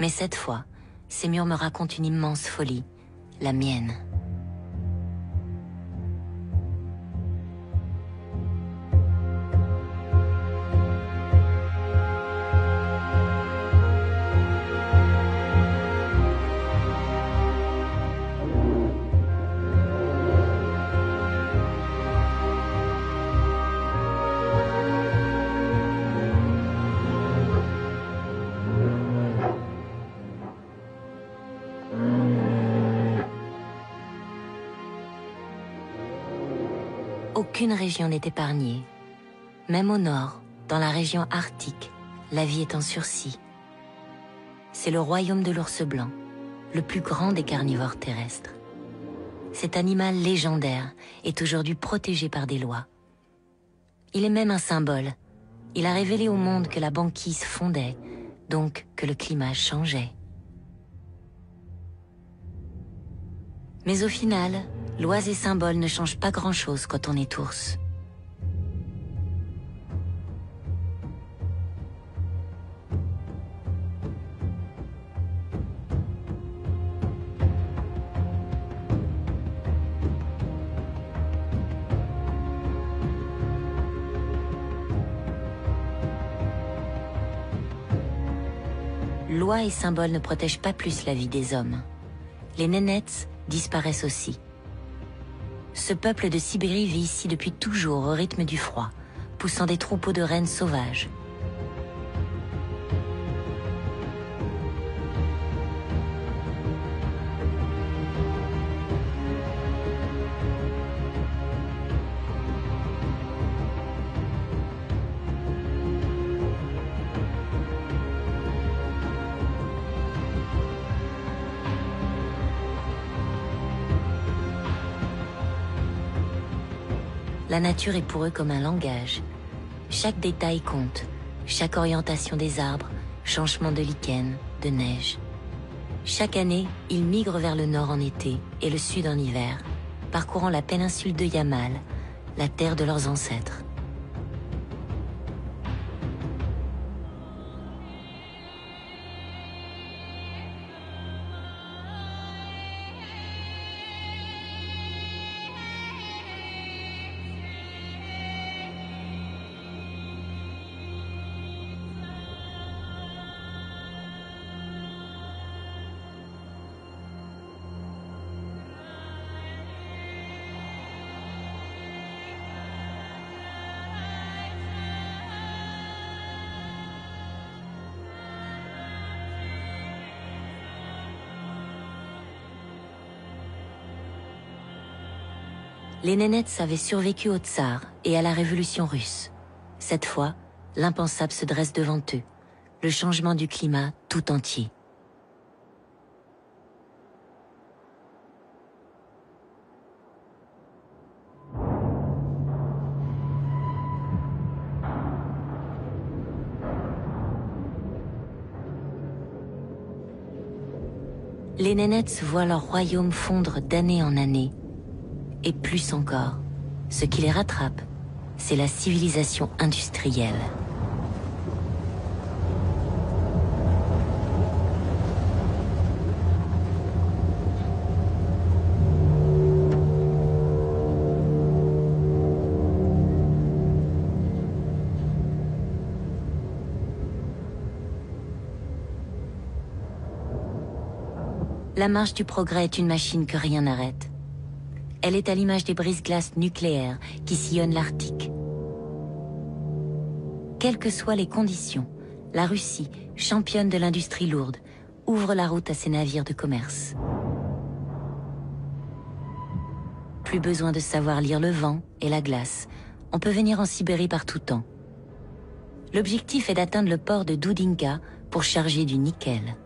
S1: Mais cette fois, ces murs me racontent une immense folie, la mienne. Aucune région n'est épargnée. Même au nord, dans la région arctique, la vie est en sursis. C'est le royaume de l'ours blanc, le plus grand des carnivores terrestres. Cet animal légendaire est aujourd'hui protégé par des lois. Il est même un symbole. Il a révélé au monde que la banquise fondait, donc que le climat changeait. Mais au final, lois et symboles ne changent pas grand-chose quand on est ours. Lois et symboles ne protègent pas plus la vie des hommes. Les nénètes disparaissent aussi. Ce peuple de Sibérie vit ici depuis toujours au rythme du froid, poussant des troupeaux de rennes sauvages. La nature est pour eux comme un langage. Chaque détail compte, chaque orientation des arbres, changement de lichen, de neige. Chaque année, ils migrent vers le nord en été et le sud en hiver, parcourant la péninsule de Yamal, la terre de leurs ancêtres. Les nénètes avaient survécu au tsar et à la révolution russe. Cette fois, l'impensable se dresse devant eux, le changement du climat tout entier. Les nénètes voient leur royaume fondre d'année en année, et plus encore. Ce qui les rattrape, c'est la civilisation industrielle. La marche du progrès est une machine que rien n'arrête. Elle est à l'image des brise-glaces nucléaires qui sillonnent l'Arctique. Quelles que soient les conditions, la Russie, championne de l'industrie lourde, ouvre la route à ses navires de commerce. Plus besoin de savoir lire le vent et la glace. On peut venir en Sibérie par tout temps. L'objectif est d'atteindre le port de Doudinka pour charger du nickel.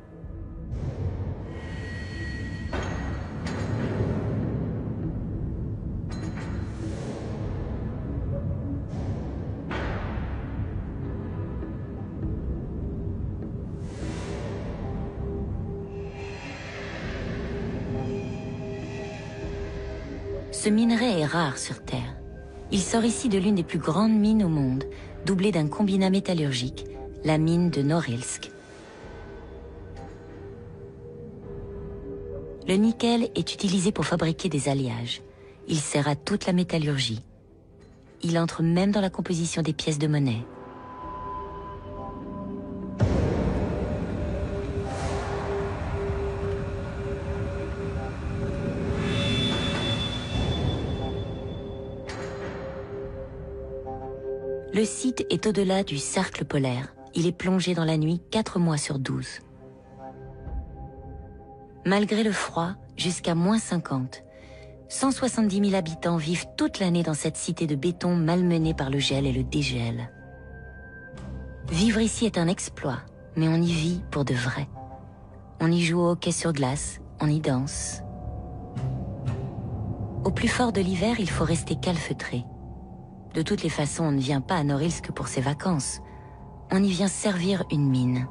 S1: Ce minerai est rare sur Terre. Il sort ici de l'une des plus grandes mines au monde, doublée d'un combinat métallurgique, la mine de Norilsk. Le nickel est utilisé pour fabriquer des alliages. Il sert à toute la métallurgie. Il entre même dans la composition des pièces de monnaie. Le site est au-delà du cercle polaire. Il est plongé dans la nuit 4 mois sur 12. Malgré le froid, jusqu'à -50, 170 000 habitants vivent toute l'année dans cette cité de béton malmenée par le gel et le dégel. Vivre ici est un exploit, mais on y vit pour de vrai. On y joue au hockey sur glace, on y danse. Au plus fort de l'hiver, il faut rester calfeutré. De toutes les façons, on ne vient pas à Norilsk pour ses vacances. On y vient servir une mine.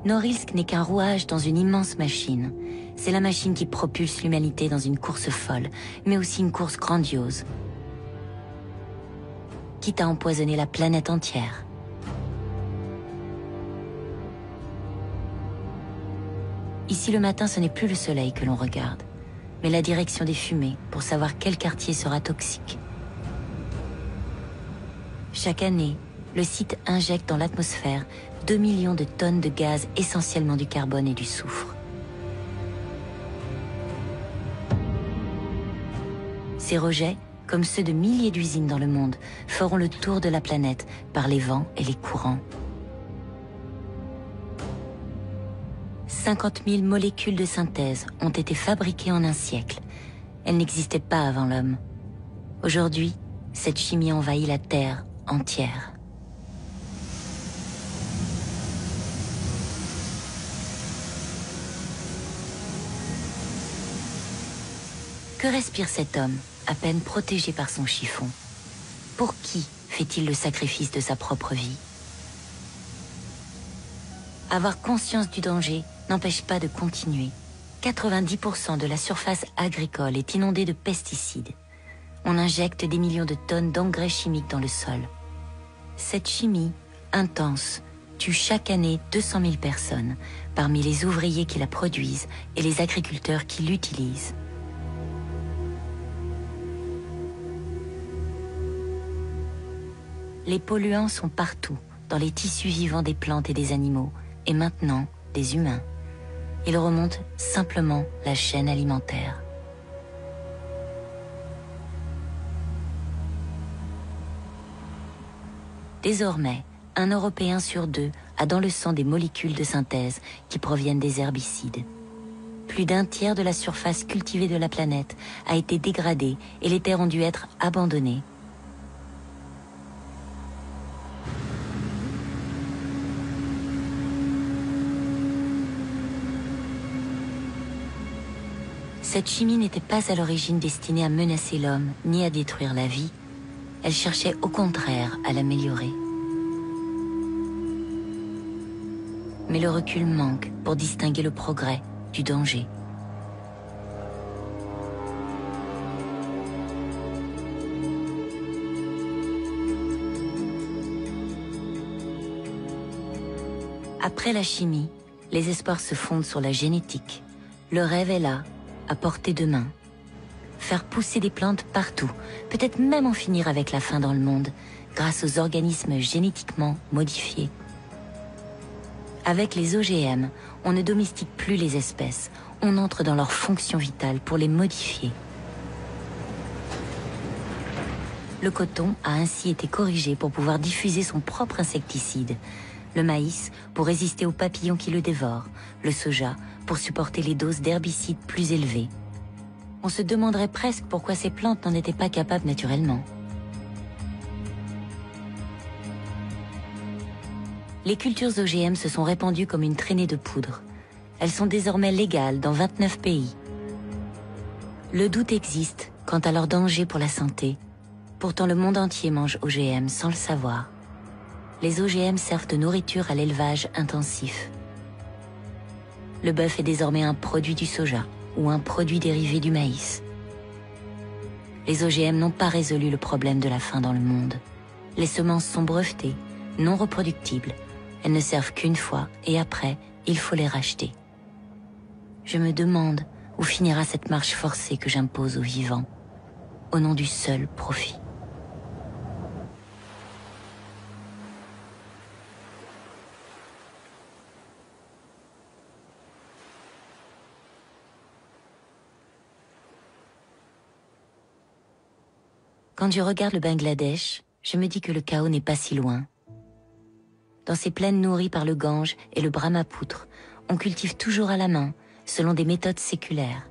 S1: Norilsk n'est qu'un rouage dans une immense machine. C'est la machine qui propulse l'humanité dans une course folle, mais aussi une course grandiose, quitte à empoisonner la planète entière. Ici, le matin, ce n'est plus le soleil que l'on regarde, mais la direction des fumées pour savoir quel quartier sera toxique. Chaque année, le site injecte dans l'atmosphère 2 millions de tonnes de gaz, essentiellement du carbone et du soufre. Ces rejets, comme ceux de milliers d'usines dans le monde, feront le tour de la planète par les vents et les courants. 50 000 molécules de synthèse ont été fabriquées en un siècle. Elles n'existaient pas avant l'homme. Aujourd'hui, cette chimie envahit la Terre entière. Que respire cet homme, à peine protégé par son chiffon? Pour qui fait-il le sacrifice de sa propre vie? Avoir conscience du danger n'empêche pas de continuer. 90% de la surface agricole est inondée de pesticides. On injecte des millions de tonnes d'engrais chimiques dans le sol. Cette chimie, intense, tue chaque année 200 000 personnes, parmi les ouvriers qui la produisent et les agriculteurs qui l'utilisent. Les polluants sont partout, dans les tissus vivants des plantes et des animaux, et maintenant des humains. Ils remontent simplement la chaîne alimentaire. Désormais, un Européen sur 2 a dans le sang des molécules de synthèse qui proviennent des herbicides. Plus d'un tiers de la surface cultivée de la planète a été dégradée et les terres ont dû être abandonnées. Cette chimie n'était pas à l'origine destinée à menacer l'homme ni à détruire la vie. Elle cherchait au contraire à l'améliorer. Mais le recul manque pour distinguer le progrès du danger. Après la chimie, les espoirs se fondent sur la génétique. Le rêve est là, à portée de main. Faire pousser des plantes partout, peut-être même en finir avec la faim dans le monde, grâce aux organismes génétiquement modifiés. Avec les OGM, on ne domestique plus les espèces, on entre dans leur fonction vitale pour les modifier. Le coton a ainsi été corrigé pour pouvoir diffuser son propre insecticide. Le maïs pour résister aux papillons qui le dévorent, le soja pour supporter les doses d'herbicides plus élevées. On se demanderait presque pourquoi ces plantes n'en étaient pas capables naturellement. Les cultures OGM se sont répandues comme une traînée de poudre. Elles sont désormais légales dans 29 pays. Le doute existe quant à leur danger pour la santé. Pourtant, le monde entier mange OGM sans le savoir. Les OGM servent de nourriture à l'élevage intensif. Le bœuf est désormais un produit du soja ou un produit dérivé du maïs. Les OGM n'ont pas résolu le problème de la faim dans le monde. Les semences sont brevetées, non reproductibles. Elles ne servent qu'une fois et après, il faut les racheter. Je me demande où finira cette marche forcée que j'impose aux vivants, au nom du seul profit. Quand je regarde le Bangladesh, je me dis que le chaos n'est pas si loin. Dans ces plaines nourries par le Gange et le Brahmapoutre, on cultive toujours à la main, selon des méthodes séculaires.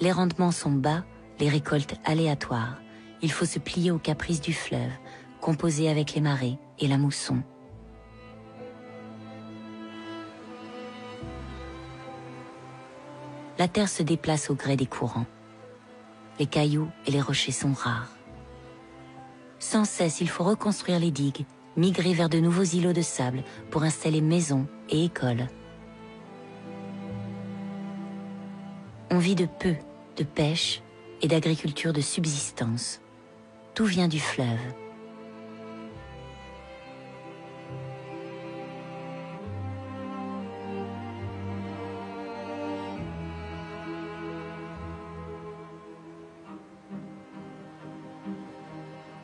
S1: Les rendements sont bas, les récoltes aléatoires. Il faut se plier aux caprices du fleuve, composer avec les marées et la mousson. La terre se déplace au gré des courants. Les cailloux et les rochers sont rares. Sans cesse, il faut reconstruire les digues, migrer vers de nouveaux îlots de sable pour installer maisons et écoles. On vit de peu de pêche et d'agriculture de subsistance. Tout vient du fleuve.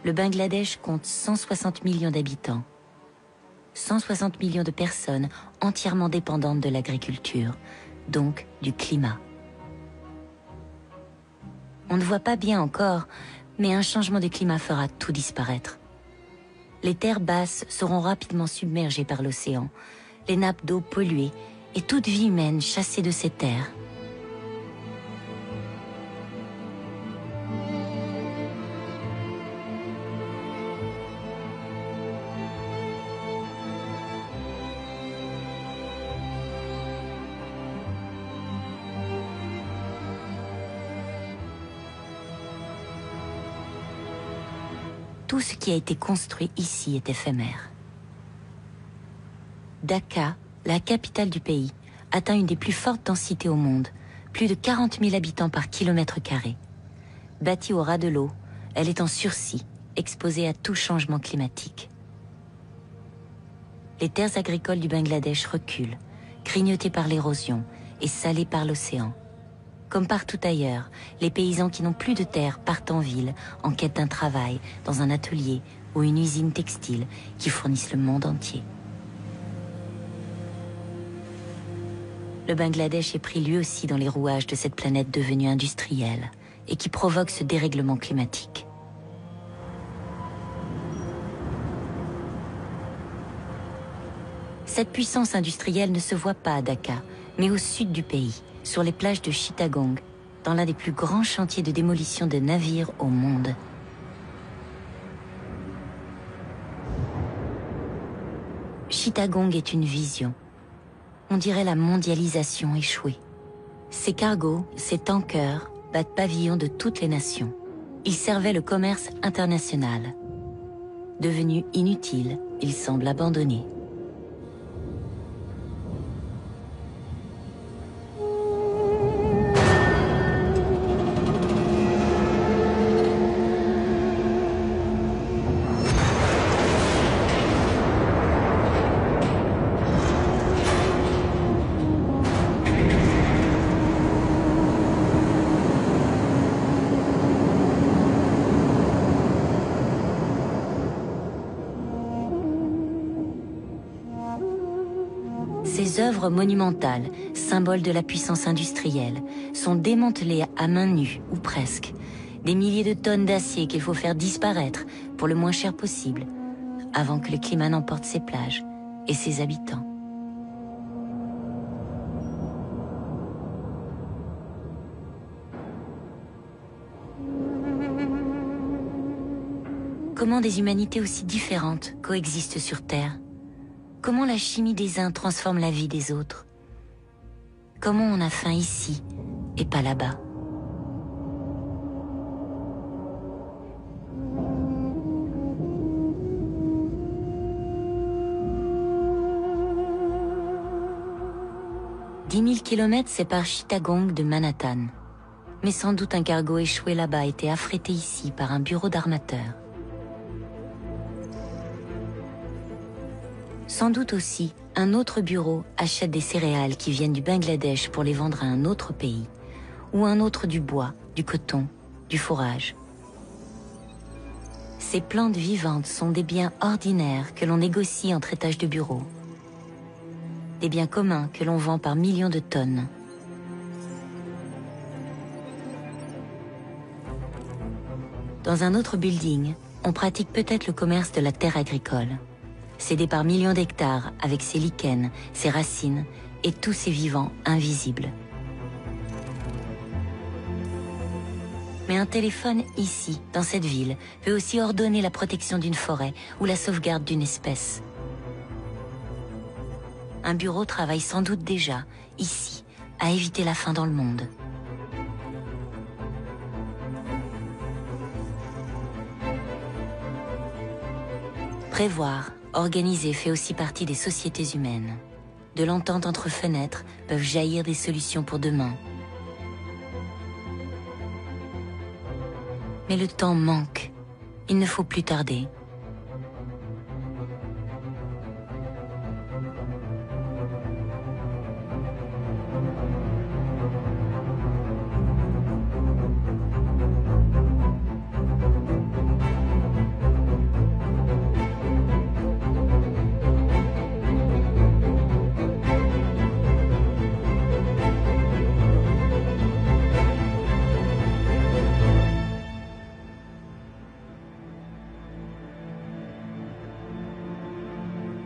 S1: Le Bangladesh compte 160 millions d'habitants. 160 millions de personnes entièrement dépendantes de l'agriculture, donc du climat. On ne voit pas bien encore, mais un changement de climat fera tout disparaître. Les terres basses seront rapidement submergées par l'océan, les nappes d'eau polluées et toute vie humaine chassée de ces terres. Tout ce qui a été construit ici est éphémère. Dhaka, la capitale du pays, atteint une des plus fortes densités au monde, plus de 40 000 habitants par kilomètre carré. Bâtie au ras de l'eau, elle est en sursis, exposée à tout changement climatique. Les terres agricoles du Bangladesh reculent, grignotées par l'érosion et salées par l'océan. Comme partout ailleurs, les paysans qui n'ont plus de terre partent en ville en quête d'un travail dans un atelier ou une usine textile qui fournissent le monde entier. Le Bangladesh est pris lui aussi dans les rouages de cette planète devenue industrielle et qui provoque ce dérèglement climatique. Cette puissance industrielle ne se voit pas à Dhaka, mais au sud du pays, sur les plages de Chittagong, dans l'un des plus grands chantiers de démolition de navires au monde. Chittagong est une vision. On dirait la mondialisation échouée. Ces cargos, ces tankers, battent pavillon de toutes les nations. Ils servaient le commerce international. Devenus inutiles, ils semblent abandonnés. Ces œuvres monumentales, symboles de la puissance industrielle, sont démantelées à main nue, ou presque. Des milliers de tonnes d'acier qu'il faut faire disparaître pour le moins cher possible, avant que le climat n'emporte ses plages et ses habitants. Comment des humanités aussi différentes coexistent sur Terre ? Comment la chimie des uns transforme la vie des autres? Comment on a faim ici et pas là-bas? « 10 000 kilomètres séparent Chittagong de Manhattan. Mais sans doute un cargo échoué là-bas a été affrété ici par un bureau d'armateur. Sans doute aussi, un autre bureau achète des céréales qui viennent du Bangladesh pour les vendre à un autre pays, ou un autre du bois, du coton, du fourrage. Ces plantes vivantes sont des biens ordinaires que l'on négocie entre étages de bureaux, des biens communs que l'on vend par millions de tonnes. Dans un autre building, on pratique peut-être le commerce de la terre agricole. Cédé par millions d'hectares avec ses lichens, ses racines et tous ses vivants invisibles. Mais un téléphone ici, dans cette ville, peut aussi ordonner la protection d'une forêt ou la sauvegarde d'une espèce. Un bureau travaille sans doute déjà, ici, à éviter la faim dans le monde. Prévoir, Organiser fait aussi partie des sociétés humaines. De l'entente entre fenêtres peuvent jaillir des solutions pour demain. Mais le temps manque. Il ne faut plus tarder.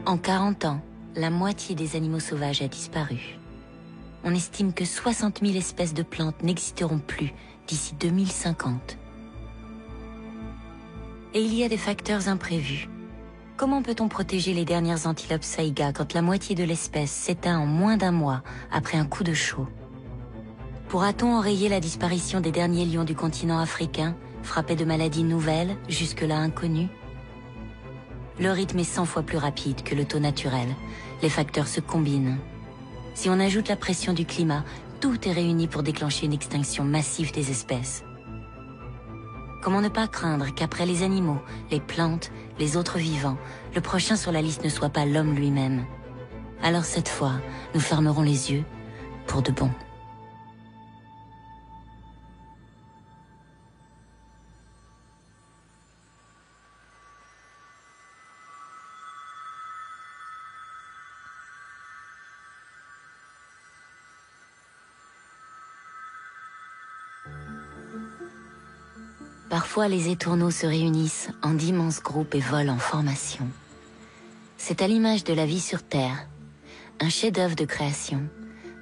S1: En 40 ans, la moitié des animaux sauvages a disparu. On estime que 60 000 espèces de plantes n'existeront plus d'ici 2050. Et il y a des facteurs imprévus. Comment peut-on protéger les dernières antilopes saïga quand la moitié de l'espèce s'éteint en moins d'1 mois après un coup de chaud? Pourra-t-on enrayer la disparition des derniers lions du continent africain, frappés de maladies nouvelles, jusque-là inconnues? Le rythme est 100 fois plus rapide que le taux naturel. Les facteurs se combinent. Si on ajoute la pression du climat, tout est réuni pour déclencher une extinction massive des espèces. Comment ne pas craindre qu'après les animaux, les plantes, les autres vivants, le prochain sur la liste ne soit pas l'homme lui-même? Alors cette fois, nous fermerons les yeux pour de bon. Parfois, les étourneaux se réunissent en d'immenses groupes et volent en formation. C'est à l'image de la vie sur Terre, un chef-d'œuvre de création,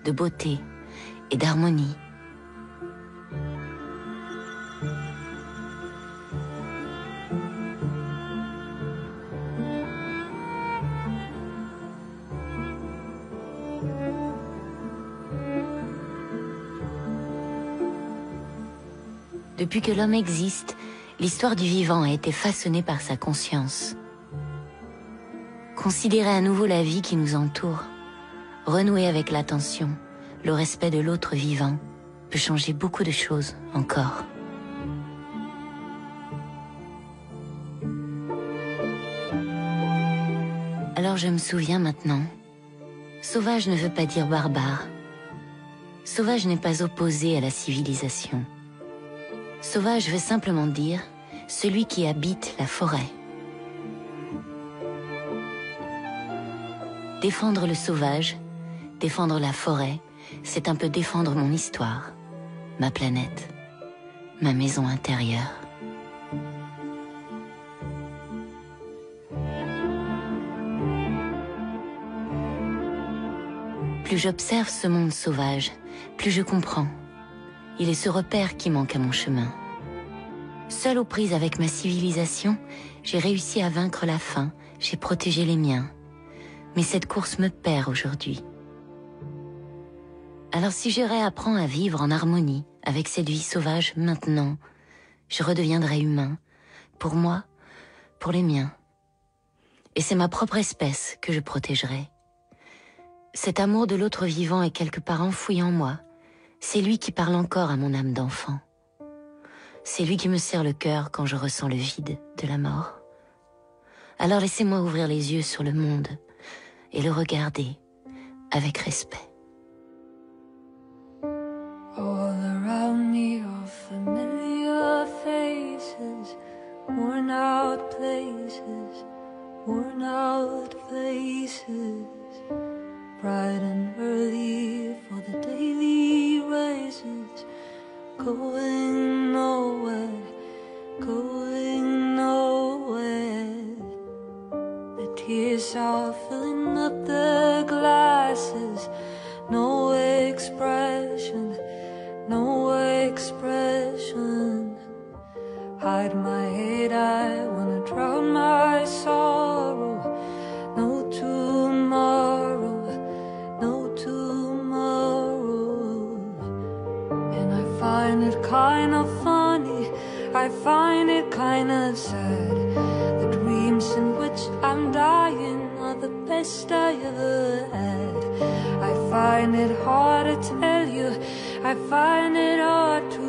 S1: de beauté et d'harmonie. Depuis que l'homme existe, l'histoire du vivant a été façonnée par sa conscience. Considérer à nouveau la vie qui nous entoure, renouer avec l'attention, le respect de l'autre vivant, peut changer beaucoup de choses encore. Alors je me souviens maintenant, sauvage ne veut pas dire barbare. Sauvage n'est pas opposé à la civilisation. Sauvage veut simplement dire celui qui habite la forêt. Défendre le sauvage, défendre la forêt, c'est un peu défendre mon histoire, ma planète, ma maison intérieure. Plus j'observe ce monde sauvage, plus je comprends. Il est ce repère qui manque à mon chemin. Seul aux prises avec ma civilisation, j'ai réussi à vaincre la faim, j'ai protégé les miens. Mais cette course me perd aujourd'hui. Alors si je réapprends à vivre en harmonie avec cette vie sauvage maintenant, je redeviendrai humain, pour moi, pour les miens. Et c'est ma propre espèce que je protégerai. Cet amour de l'autre vivant est quelque part enfoui en moi. C'est lui qui parle encore à mon âme d'enfant. C'est lui qui me serre le cœur quand je ressens le vide de la mort. Alors laissez-moi ouvrir les yeux sur le monde et le regarder avec respect.
S2: All around me are familiar faces, worn out places, worn out places. Bright and early for the daily races, going nowhere, going nowhere. The tears are filling up the glasses, no expression, no expression. Hide my head, I wanna drown my sorrow. No tomorrow, no tomorrow. And I find it kind of funny, I find it kind of sad, the dreams in which I'm dying the best I ever had. I find it hard to tell you, I find it hard to